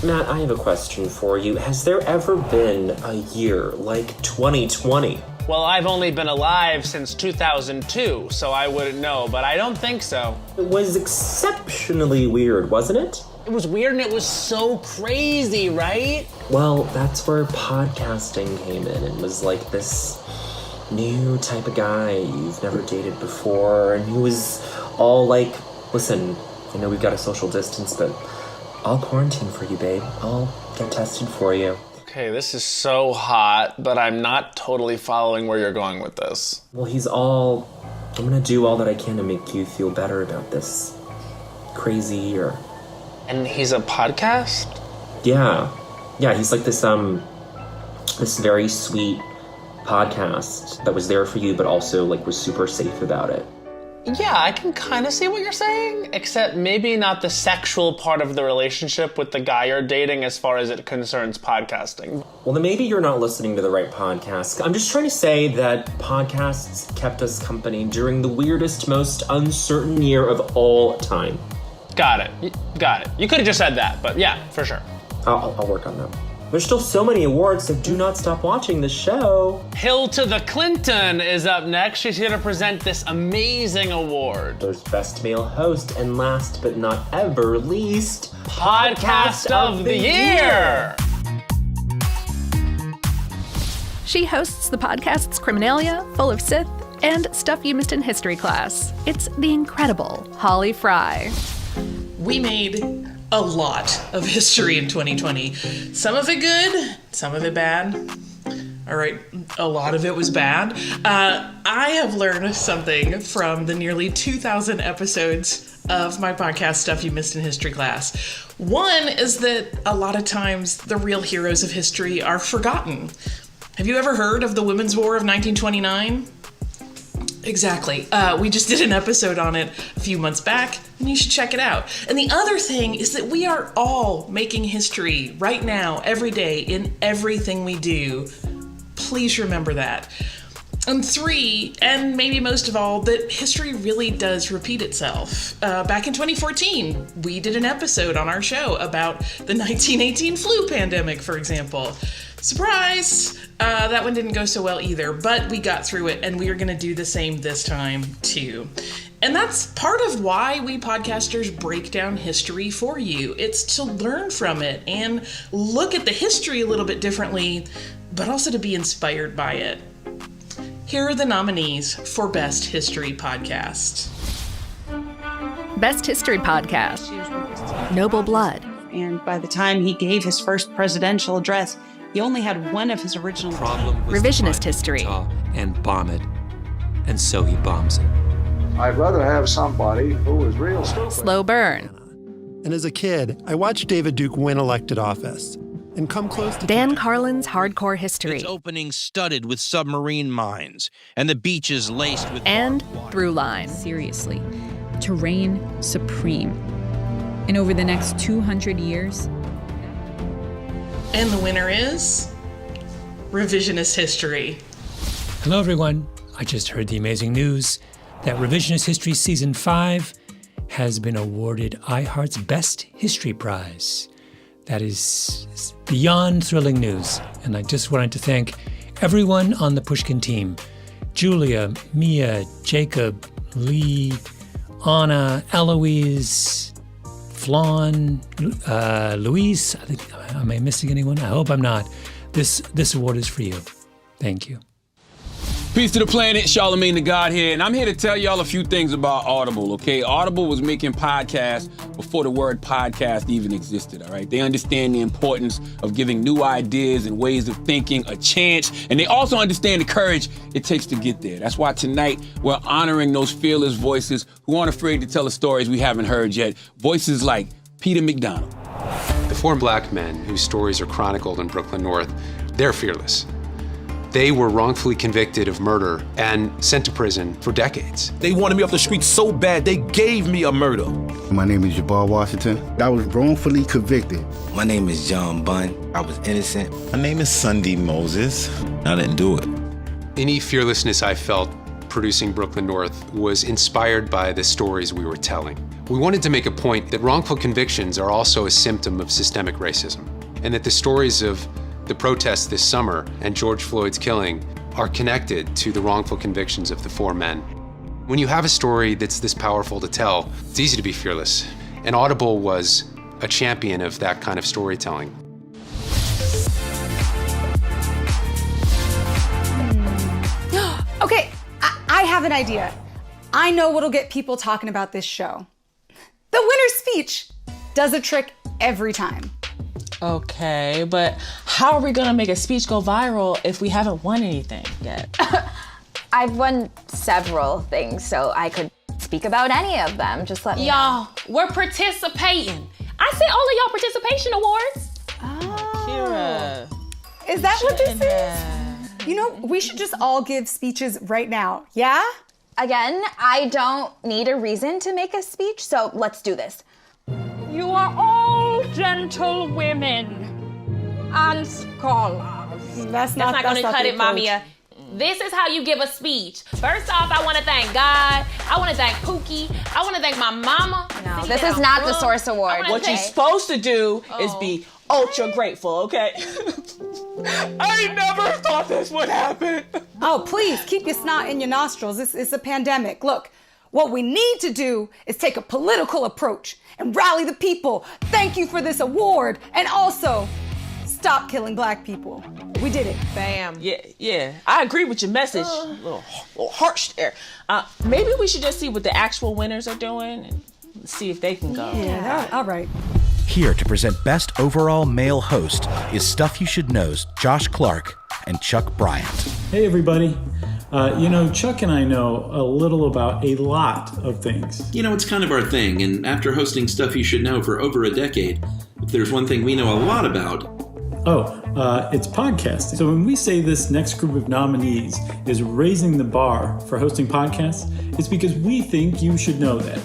Matt, I have a question for you. Has there ever been a year like 2020?
Well, I've only been alive since 2002, so I wouldn't know, but I don't think so.
It was exceptionally weird, wasn't it?
It was weird and it was so crazy, right?
Well, that's where podcasting came in and was like this new type of guy you've never dated before, and he was all like, listen, I know we've got a social distance, but I'll quarantine for you, babe. I'll get tested for you.
Okay, this is so hot, but I'm not totally following where you're going with this.
Well, I'm gonna do all that I can to make you feel better about this crazy year.
And he's a podcast?
Yeah, he's like this very sweet podcast that was there for you, but also like was super safe about it.
Yeah, I can kind of see what you're saying, except maybe not the sexual part of the relationship with the guy you're dating as far as it concerns podcasting.
Well, then maybe you're not listening to the right podcast. I'm just trying to say that podcasts kept us company during the weirdest, most uncertain year of all time.
Got it. You could have just said that, but yeah, for sure.
I'll work on that. There's still so many awards, so do not stop watching the show.
Hill to the Clinton is up next. She's here to present this amazing award.
There's Best Male Host, and last but not ever least,
Podcast of the Year!
She hosts the podcasts Criminalia, Full of Sith, and Stuff You Missed in History Class. It's the incredible Holly Fry.
We made a lot of history in 2020. Some of it good, some of it bad. All right, a lot of it was bad. I have learned something from the nearly 2,000 episodes of my podcast, Stuff You Missed in History Class. One is that a lot of times the real heroes of history are forgotten. Have you ever heard of the Women's War of 1929? Exactly. We just did an episode on it a few months back, and you should check it out. And the other thing is that we are all making history right now, every day, in everything we do. Please remember that. And 3, and maybe most of all, that history really does repeat itself. Back in 2014, we did an episode on our show about the 1918 flu pandemic, for example. Surprise! That one didn't go so well either, but we got through it, and we are going to do the same this time, too. And that's part of why we podcasters break down history for you. It's to learn from it and look at the history a little bit differently, but also to be inspired by it. Here are the nominees for Best History Podcast.
Best History Podcast, Noble Blood.
And by the time he gave his first presidential address, he only had one of his original
Revisionist History,
and bomb it. And so he bombs it.
I'd rather have somebody who is real stupid.
Slow Burn.
And as a kid, I watched David Duke win elected office and come close to
Dan Carlin's Hardcore History.
Its opening studded with submarine mines and the beaches laced with
and Throughline.
Seriously, to reign supreme. And over the next 200 years.
And the winner is Revisionist History.
Hello, everyone. I just heard the amazing news that Revisionist History Season 5 has been awarded iHeart's Best History Prize. That is beyond thrilling news. And I just wanted to thank everyone on the Pushkin team. Julia, Mia, Jacob, Lee, Anna, Eloise, Flan, Luis. Am I missing anyone? I hope I'm not. This award is for you. Thank you.
Peace to the planet, Charlemagne the God here, and I'm here to tell y'all a few things about Audible, okay? Audible was making podcasts before the word podcast even existed, all right? They understand the importance of giving new ideas and ways of thinking a chance, and they also understand the courage it takes to get there. That's why tonight we're honoring those fearless voices who aren't afraid to tell the stories we haven't heard yet. Voices like Peter McDonald.
The 4 black men whose stories are chronicled in Brooklyn North, they're fearless. They were wrongfully convicted of murder and sent to prison for decades.
They wanted me off the street so bad, they gave me a murder.
My name is Jabbar Washington. I was wrongfully convicted.
My name is John Bunn. I was innocent.
My name is Sunday Moses. I didn't do it.
Any fearlessness I felt producing Brooklyn North was inspired by the stories we were telling. We wanted to make a point that wrongful convictions are also a symptom of systemic racism, and that the stories of the protests this summer and George Floyd's killing are connected to the wrongful convictions of the 4 men. When you have a story that's this powerful to tell, it's easy to be fearless. And Audible was a champion of that kind of storytelling.
Okay, I have an idea. I know what'll get people talking about this show. The winner's speech does a trick every time.
Okay, but how are we gonna make a speech go viral if we haven't won anything yet?
I've won several things, so I could speak about any of them. Just let me
Y'all, we're participating. I sent all of y'all participation awards.
Oh.
Kira.
Is that what this is? You know, we should just all give speeches right now, yeah?
Again, I don't need a reason to make a speech, so let's do this.
You are all gentle women and scholars.
That's not
gonna cut it, Mamia. This is how you give a speech. First off, I want to thank God. I want to thank Pookie. I want to thank my mama.
No, this is not the Source Award.
What you're supposed to do is be
ultra grateful, okay?
I never thought this would happen.
Oh, please, keep your snot in your nostrils. It's a pandemic. Look, what we need to do is take a political approach and rally the people. Thank you for this award. And also, stop killing black people. We did it.
Bam. Yeah. I agree with your message. A little harsh there. Maybe we should just see what the actual winners are doing and see if they can go.
Yeah, all right.
Here to present Best Overall Male Host is Stuff You Should Know's Josh Clark and Chuck Bryant.
Hey, everybody. Chuck and I know a little about a lot of things.
It's kind of our thing, and after hosting Stuff You Should Know for over a decade, if there's one thing we know a lot about...
it's podcasting. So when we say this next group of nominees is raising the bar for hosting podcasts, it's because we think you should know that.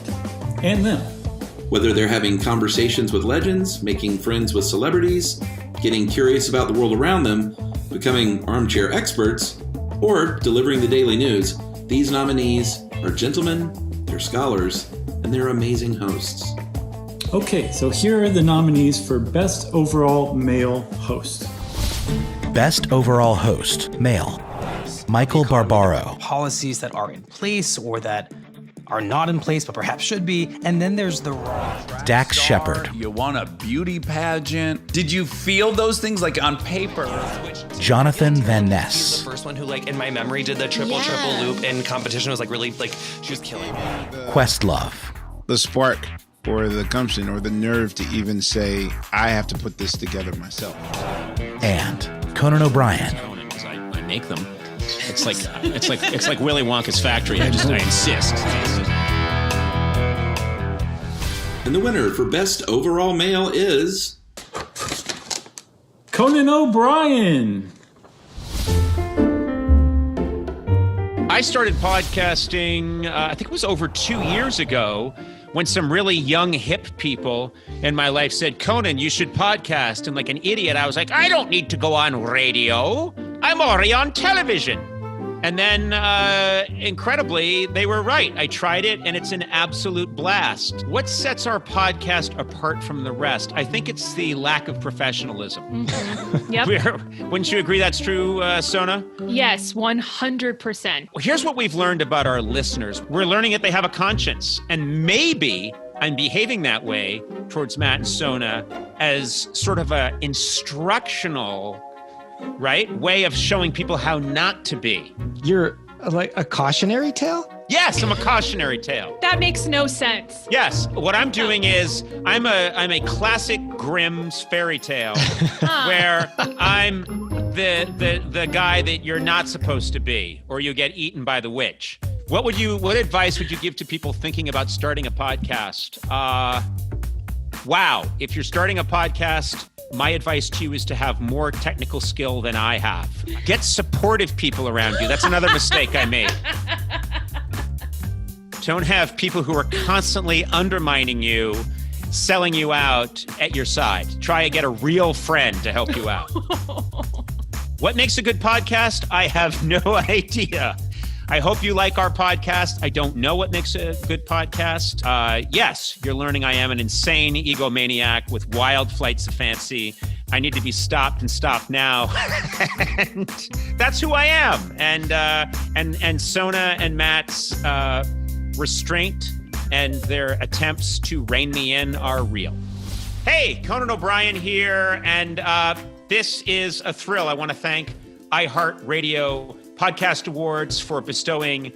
And them.
Whether they're having conversations with legends, making friends with celebrities, getting curious about the world around them, becoming armchair experts, or delivering the daily news, these nominees are gentlemen, they're scholars, and they're amazing hosts.
Okay, so here are the nominees for Best Overall Male Host.
Best Overall Host, Male, Michael Barbaro.
Policies that are in place or that are not in place but perhaps should be. And then there's the wrong.
Dax Shepard.
You want a beauty pageant? Did you feel those things like on paper?
Jonathan Van Ness.
She's the first one who in my memory did the triple loop in competition. Was really she was killing me.
Questlove.
The spark or the gumption or the nerve to even say, I have to put this together myself.
And Conan O'Brien.
I make them. It's like Willy Wonka's factory. I insist.
And the winner for Best Overall Male is...
Conan O'Brien.
I started podcasting, I think it was over 2 years ago, when some really young, hip people in my life said, Conan, you should podcast. And like an idiot, I was like, I don't need to go on radio. I'm already on television. And then, incredibly, they were right. I tried it, and it's an absolute blast. What sets our podcast apart from the rest? I think it's the lack of professionalism.
Mm-hmm. Yep.
Wouldn't you agree that's true, Sona?
Yes, 100%.
Well, here's what we've learned about our listeners. We're learning that they have a conscience, and maybe I'm behaving that way towards Matt and Sona as sort of a instructional way of showing people how not to be.
You're like a cautionary tale?
Yes, I'm a cautionary tale.
That makes no sense.
Yes, what I'm doing is I'm a classic Grimm's fairy tale where I'm the guy that you're not supposed to be, or you get eaten by the witch. What advice would you give to people thinking about starting a podcast? Wow, if you're starting a podcast, my advice to you is to have more technical skill than I have. Get supportive people around you. That's another mistake I made. Don't have people who are constantly undermining you, selling you out at your side. Try to get a real friend to help you out. What makes a good podcast? I have no idea. I hope you like our podcast. I don't know what makes a good podcast. Yes, you're learning I am an insane egomaniac with wild flights of fancy. I need to be stopped and stopped now. And that's who I am. And Sona and Matt's restraint and their attempts to rein me in are real. Hey, Conan O'Brien here, and this is a thrill. I want to thank iHeartRadio Podcast Awards for bestowing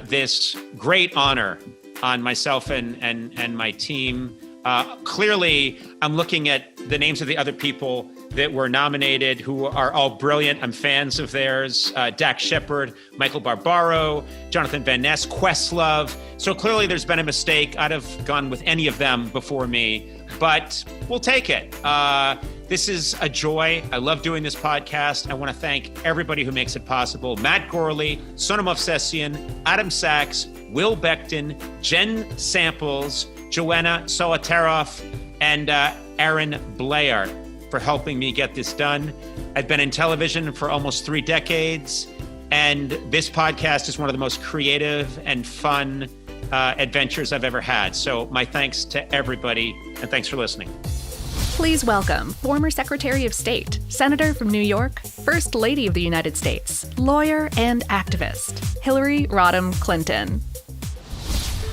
this great honor on myself and my team. Clearly, I'm looking at the names of the other people that were nominated, who are all brilliant. I'm fans of theirs. Dax Shepard, Michael Barbaro, Jonathan Van Ness, Questlove. So clearly there's been a mistake. I'd have gone with any of them before me, but we'll take it. This is a joy. I love doing this podcast. I want to thank everybody who makes it possible. Matt Gorley, Sona Movsesian, Adam Sachs, Will Beckton, Jen Samples, Joanna Solotaroff, and Aaron Blair for helping me get this done. I've been in television for almost 3 decades, and this podcast is one of the most creative and fun adventures I've ever had. So my thanks to everybody, and thanks for listening.
Please welcome former Secretary of State, Senator from New York, First Lady of the United States, lawyer and activist, Hillary Rodham Clinton.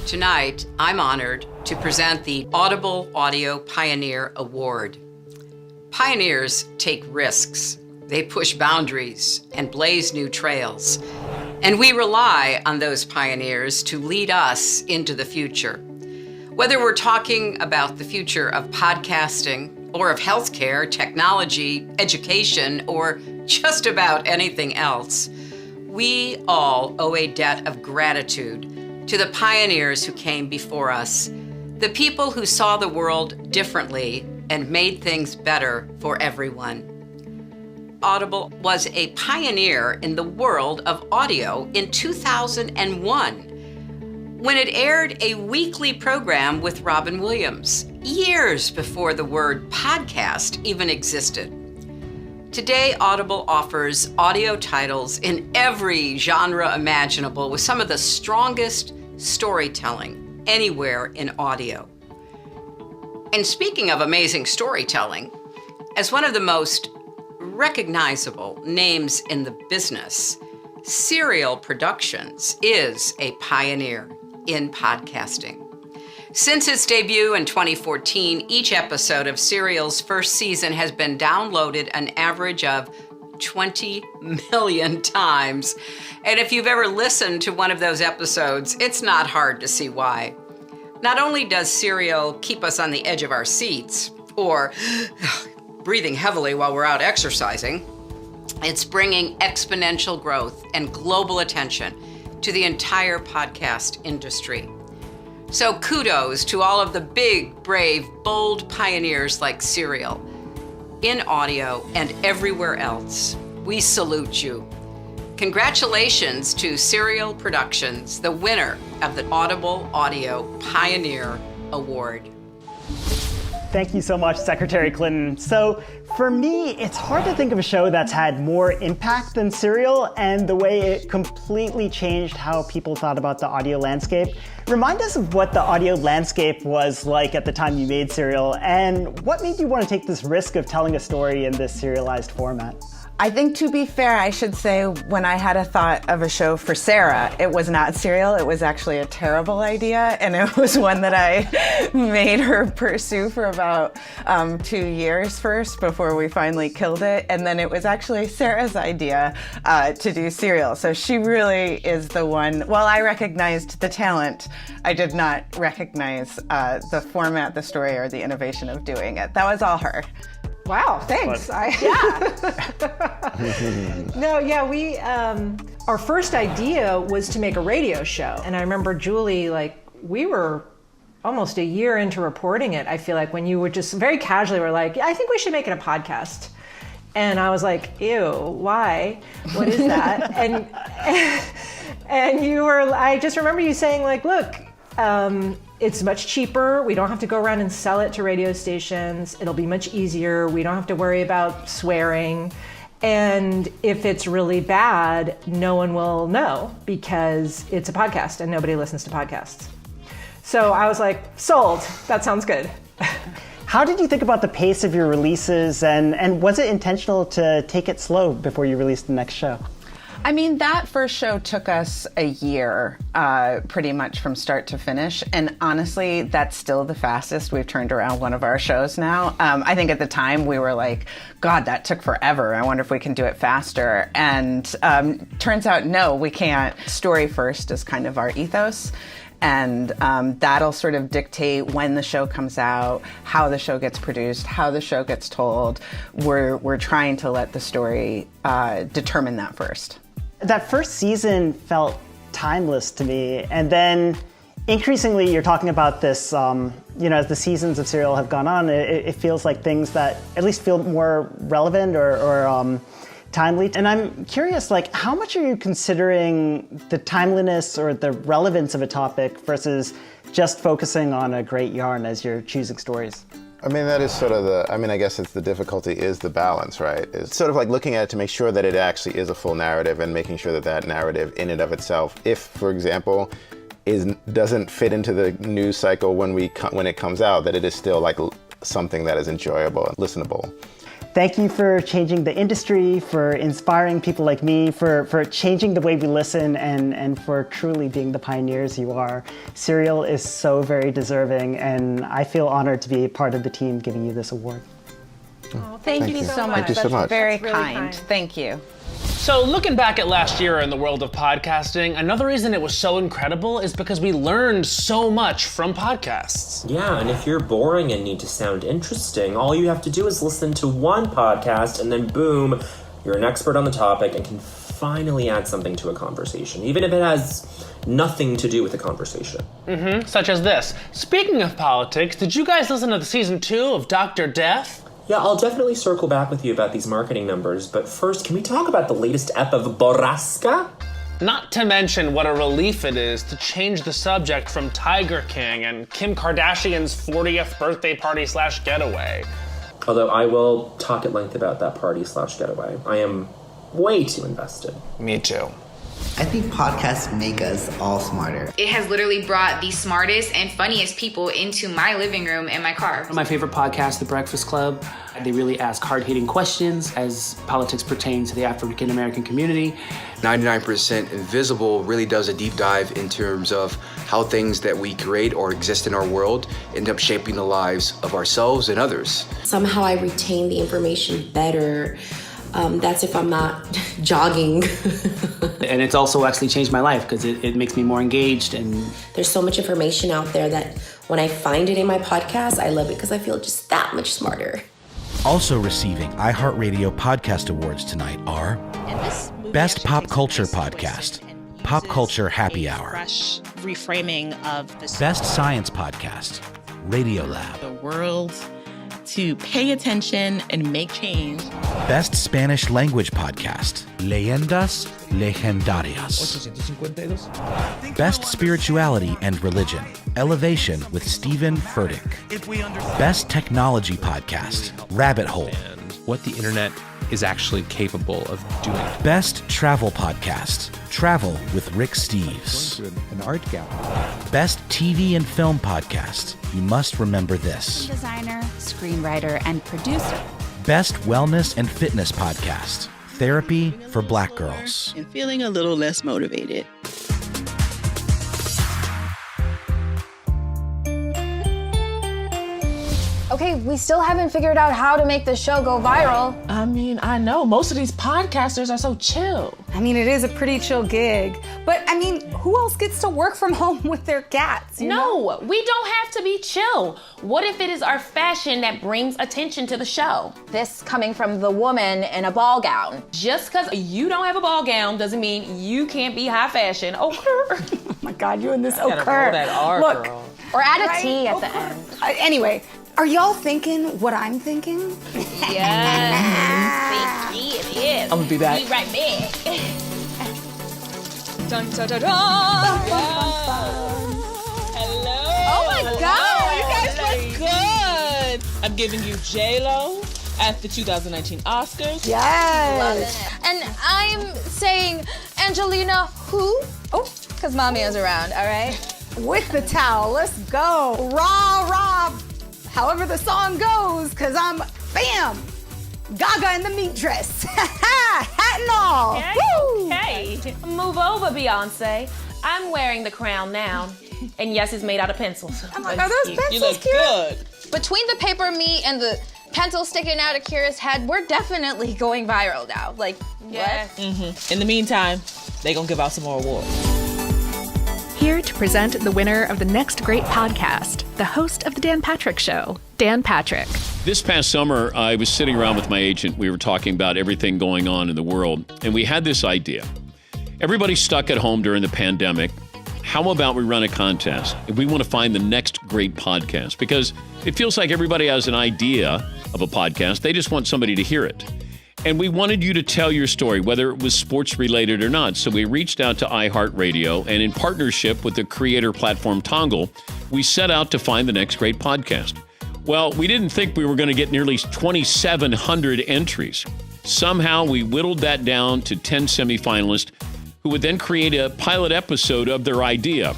Tonight, I'm honored to present the Audible Audio Pioneer Award. Pioneers take risks, they push boundaries and blaze new trails. And we rely on those pioneers to lead us into the future. Whether we're talking about the future of podcasting or of healthcare, technology, education, or just about anything else, we all owe a debt of gratitude to the pioneers who came before us, the people who saw the world differently and made things better for everyone. Audible was a pioneer in the world of audio in 2001, when it aired a weekly program with Robin Williams, years before the word podcast even existed. Today, Audible offers audio titles in every genre imaginable with some of the strongest storytelling anywhere in audio. And speaking of amazing storytelling, as one of the most recognizable names in the business, Serial Productions is a pioneer in podcasting. Since its debut in 2014, each episode of Serial's first season has been downloaded an average of 20 million times. And if you've ever listened to one of those episodes, it's not hard to see why. Not only does Serial keep us on the edge of our seats, or breathing heavily while we're out exercising, it's bringing exponential growth and global attention to the entire podcast industry. So kudos to all of the big, brave, bold pioneers like Serial in audio and everywhere else. We salute you. Congratulations to Serial Productions, the winner of the Audible Audio Pioneer Award.
Thank you so much, Secretary Clinton. So for me, it's hard to think of a show that's had more impact than Serial, and the way it completely changed how people thought about the audio landscape. Remind us of what the audio landscape was like at the time you made Serial, and what made you want to take this risk of telling a story in this serialized format?
I think, to be fair, I should say when I had a thought of a show for Sarah, it was not Serial. It was actually a terrible idea, and it was one that I made her pursue for about 2 years first before we finally killed it. And then it was actually Sarah's idea to do Serial. So she really is the one. While I recognized the talent, I did not recognize the format, the story, or the innovation of doing it. That was all her.
Wow, thanks. We, our first idea was to make a radio show. And I remember Julie, we were almost a year into reporting it. I feel like when you were just very casually were like, yeah, I think we should make it a podcast. And I was like, ew, why? What is that? and you were, I just remember you saying look, it's much cheaper. We don't have to go around and sell it to radio stations. It'll be much easier. We don't have to worry about swearing. And if it's really bad, no one will know because it's a podcast and nobody listens to podcasts. So I was like, sold. That sounds good.
How did you think about the pace of your releases, and was it intentional to take it slow before you released the next show?
I mean, that first show took us a year, pretty much from start to finish. And honestly, that's still the fastest we've turned around one of our shows now. I think at the time we were like, God, that took forever. I wonder if we can do it faster. And turns out, no, we can't. Story first is kind of our ethos. And that'll sort of dictate when the show comes out, how the show gets produced, how the show gets told. We're trying to let the story determine that first.
That first season felt timeless to me, and then increasingly you're talking about this, as the seasons of Serial have gone on, it feels like things that at least feel more relevant or timely. And I'm curious, how much are you considering the timeliness or the relevance of a topic versus just focusing on a great yarn as you're choosing stories?
I mean, that is sort of I guess it's the difficulty is the balance, right? It's sort of like looking at it to make sure that it actually is a full narrative and making sure that that narrative in and of itself, if, for example, doesn't fit into the news cycle when it comes out, that it is still something that is enjoyable and listenable.
Thank you for changing the industry, for inspiring people like me, for changing the way we listen, and for truly being the pioneers you are. Serial is so very deserving, and I feel honored to be a part of the team giving you this award.
Oh, thank you so much.
Thank you so
That's
much.
very
really
kind. Thank you.
So looking back at last year in the world of podcasting, another reason it was so incredible is because we learned so much from podcasts.
Yeah, and if you're boring and need to sound interesting, all you have to do is listen to one podcast and then boom, you're an expert on the topic and can finally add something to a conversation, even if it has nothing to do with the conversation.
Such as this. Speaking of politics, did you guys listen to the season 2 of Dr. Death?
Yeah, I'll definitely circle back with you about these marketing numbers, but first, can we talk about the latest ep of Boraska?
Not to mention what a relief it is to change the subject from Tiger King and Kim Kardashian's 40th birthday party / getaway.
Although I will talk at length about that party / getaway. I am way too invested.
Me too.
I think podcasts make us all smarter.
It has literally brought the smartest and funniest people into my living room and my car.
My favorite podcast, The Breakfast Club. They really ask hard-hitting questions as politics pertains to the African American community.
99% Invisible really does a deep dive in terms of how things that we create or exist in our world end up shaping the lives of ourselves and others.
Somehow I retain the information better. That's if I'm not jogging.
And it's also actually changed my life because it makes me more engaged. And
there's so much information out there that when I find it in my podcast, I love it because I feel just that much smarter.
Also receiving iHeartRadio Podcast Awards tonight are Best Pop Culture Podcast, Pop Culture Happy Hour.
Fresh reframing of the
Best Science Podcast, Radio Lab.
The world to pay attention and make change.
Best Spanish Language Podcast, Leyendas Legendarias. Best Spirituality and Religion, Elevation with Stephen Furtick. Best Technology Podcast, Rabbit Hole.
What the internet is actually capable of doing.
Best Travel Podcast, Travel with Rick Steves.
An art gallery.
Best TV and Film Podcast, You Must Remember This.
Designer, screenwriter, and producer.
Best Wellness and Fitness Podcast, Therapy for Black Girls.
And feeling a little less motivated.
Okay, we still haven't figured out how to make the show go viral.
I mean, I know most of these podcasters are so chill.
I mean, it is a pretty chill gig. But, I mean, who else gets to work from home with their cats? You know?
We don't have to be chill. What if it is our fashion that brings attention to the show?
This coming from the woman in a ball gown.
Just because you don't have a ball gown doesn't mean you can't be high fashion. Okay.
Oh my God, you and this
Gotta roll that R,
Look,
girl.
Or add a T at the end.
Anyway, are y'all thinking what I'm thinking?
Yes. It is. I'm gonna be back.
Be right back.
Dun, dun, dun, dun.
Hello.
Oh my God.
You guys look good. I'm giving you J-Lo at the 2019 Oscars.
Yes. And I'm saying Angelina who? Oh, because mommy is around, all right?
With the towel, let's go. Rah, rah. However the song goes, because I'm, bam, Gaga in the meat dress. Hat and all.
Okay,
Woo!
okay. Move over, Beyonce. I'm wearing the crown now. And yes, it's made out of pencils.
Are those pencils
You look
cute?
good.
Between the paper meat and the pencil sticking out of Kira's head, we're definitely going viral now. Like,
Yes.
what?
Mm-hmm. In the meantime, they gonna give out some more awards.
Here to present the winner of the next great podcast, the host of The Dan Patrick Show, Dan Patrick.
This past summer, I was sitting around with my agent. We were talking about everything going on in the world, and we had this idea. Everybody's stuck at home during the pandemic. How about we run a contest if we want to find the next great podcast? Because it feels like everybody has an idea of a podcast. They just want somebody to hear it. And we wanted you to tell your story, whether it was sports related or not. So we reached out to iHeartRadio, and in partnership with the creator platform Tongle, we set out to find the next great podcast. Well, we didn't think we were going to get nearly 2,700 entries. Somehow we whittled that down to 10 semifinalists who would then create a pilot episode of their idea.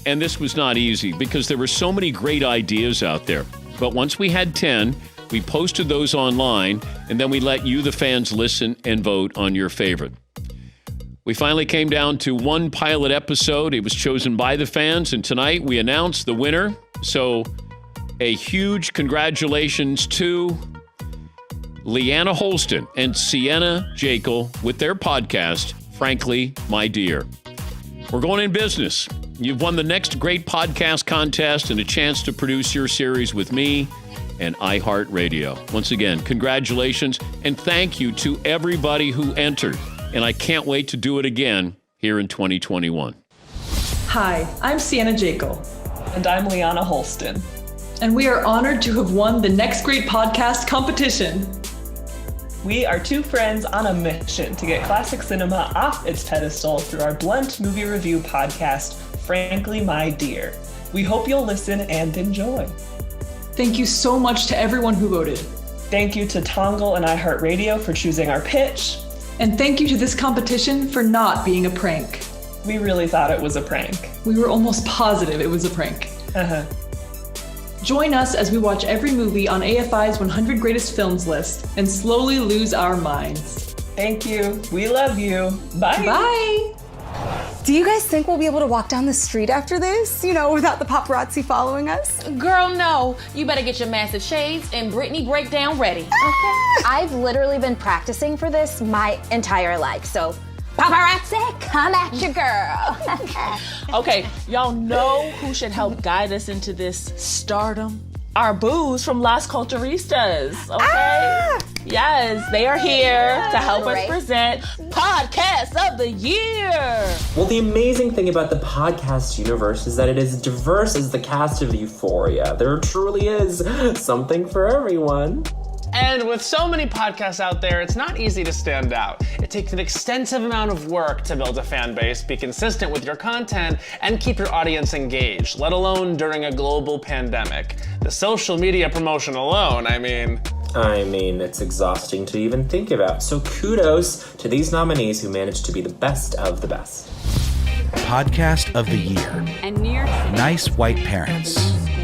And this was not easy because there were so many great ideas out there. But once we had 10, we posted those online, and then we let you, the fans, listen and vote on your favorite. We finally came down to one pilot episode. It was chosen by the fans, and tonight we announced the winner. So a huge congratulations to Leanna Holston and Sienna Jekyll with their podcast, Frankly, My Dear. We're going in business. You've won the next great podcast contest and a chance to produce your series with me and iHeartRadio. Once again, congratulations and thank you to everybody who entered. And I can't wait to do it again here in 2021.
Hi, I'm Sienna Jekyll.
And I'm Leanna Holston.
And we are honored to have won the Next Great Podcast competition.
We are two friends on a mission to get classic cinema off its pedestal through our blunt movie review podcast, Frankly, My Dear. We hope you'll listen and enjoy.
Thank you so much to everyone who voted.
Thank you to Tongle and iHeartRadio for choosing our pitch.
And thank you to this competition for not being a prank.
We really thought it was a prank.
We were almost positive it was a prank. Join us as we watch every movie on AFI's 100 Greatest Films list and slowly lose our minds.
Thank you. We love you. Bye.
Bye.
Do you guys think we'll be able to walk down the street after this, without the paparazzi following us?
Girl, no. You better get your massive shades and Britney breakdown ready.
Okay. I've literally been practicing for this my entire life, so paparazzi, come at your girl.
Okay, y'all know who should help guide us into this stardom? Our boos from Las Culturistas, okay? Yes, they are here to help us present Podcast of the Year.
Well, the amazing thing about the podcast universe is that it is diverse as the cast of Euphoria. There truly is something for everyone.
And with so many podcasts out there, it's not easy to stand out. It takes an extensive amount of work to build a fan base, be consistent with your content, and keep your audience engaged, let alone during a global pandemic. The social media promotion alone, I mean,
it's exhausting to even think about. So kudos to these nominees who managed to be the best of the best.
Podcast of the Year.
And near
Nice White Parents.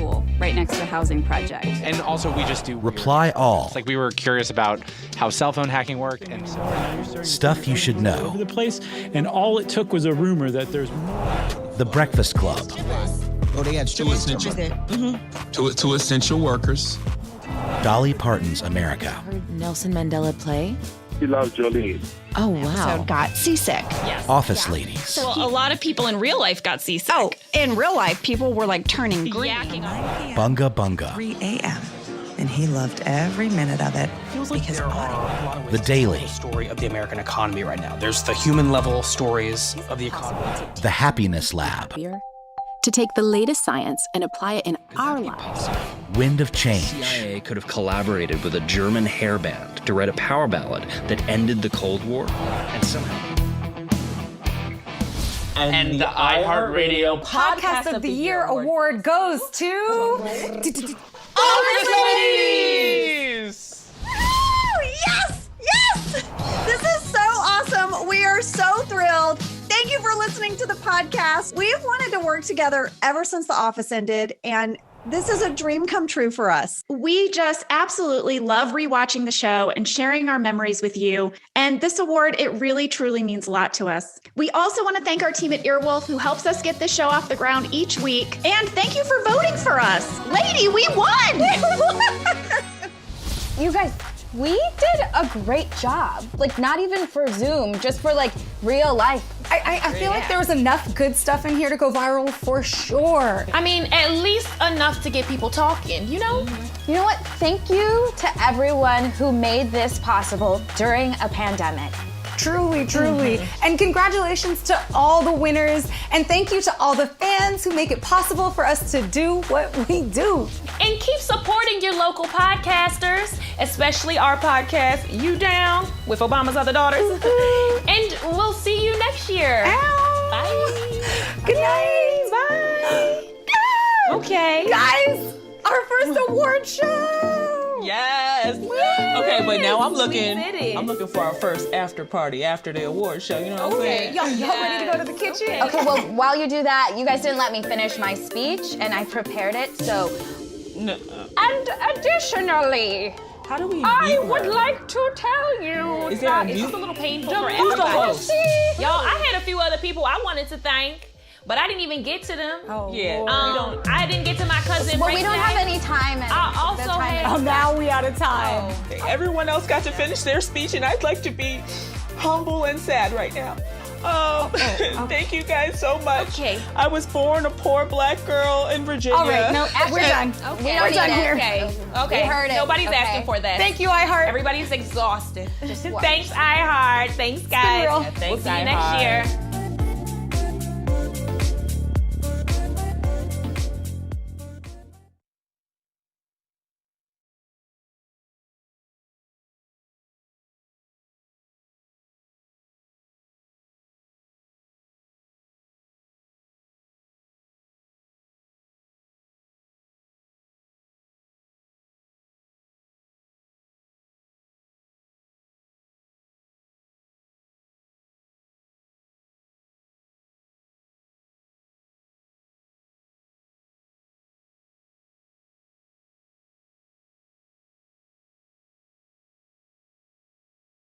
school, right next to the housing project.
And also we just do
Reply All.
It's like we were curious about how cell phone hacking worked, and so
Stuff You Should Know.
Over the place, and all it took was a rumor that there's more.
The Breakfast Club.
Oh, they had two essential. Two essential workers.
Dolly Parton's America.
Heard Nelson Mandela play?
He loves Jolene.
Oh, wow.
So got seasick.
Yes.
Office Ladies.
So a lot of people in real life got seasick. Oh, in real life, people were like turning green.
Bunga Bunga.
3 a.m. And he loved every minute of it.
Feels like there are a lot of ways
The Daily.
to tell the story of the American economy right now. There's the human level stories of the economy.
The Happiness Lab.
To take the latest science and apply it in our lives.
Wind of Change.
CIA could have collaborated with a German hair band to write a power ballad that ended the Cold War, and somehow.
And the iHeartRadio
Podcast of the Year award goes to
Office Ladies!
Yes! Yes! This is so awesome. We are so thrilled. Thank you for listening to the podcast. We've wanted to work together ever since The Office ended, and this is a dream come true for us.
We just absolutely love rewatching the show and sharing our memories with you. And this award, it really, truly means a lot to us. We also want to thank our team at Earwolf, who helps us get this show off the ground each week. And thank you for voting for us. Lady, we won!
You guys, we did a great job. Like, not even for Zoom, just for like real life.
I feel like there was enough good stuff in here to go viral for sure.
I mean, at least enough to get people talking, you know?
You know what? Thank you to everyone who made this possible during a pandemic.
Truly, truly. And congratulations to all the winners. And thank you to all the fans who make it possible for us to do what we do.
And keep supporting your local podcasters, especially our podcast, You Down, with Obama's Other Daughters. And we'll see you next year.
Ow.
Bye.
Good night.
Bye. Okay.
Guys, our first award show.
Yes.
Yay.
Okay, but now I'm looking for our first after party after the award show. You know what I'm saying?
Y'all ready to go to the kitchen?
Okay, well, while you do that, you guys didn't let me finish my speech, and I prepared it, so
No.
And additionally,
how do we?
I would like to tell you
Is there a
that
mute?
It's just a little painful for
Who's the
everybody.
host?
Y'all, I had a few other people I wanted to thank, but I didn't even get to them.
Oh,
Yeah.
I didn't get to my cousin.
Well, we don't have any time.
I also had.
Oh, now we out of time.
Everyone else got to finish their speech, and I'd like to be humble and sad right now. Thank you guys so much.
Okay.
I was born a poor black girl in Virginia.
All right, no, we're done.
Okay.
We're done here.
Okay.
We heard it.
Nobody's
Okay.
asking for that.
Thank you, iHeart.
Everybody's exhausted.
Just
Thanks, iHeart. Thanks, guys.
real.
We'll
Thanks,
see you
iHeart.
next year.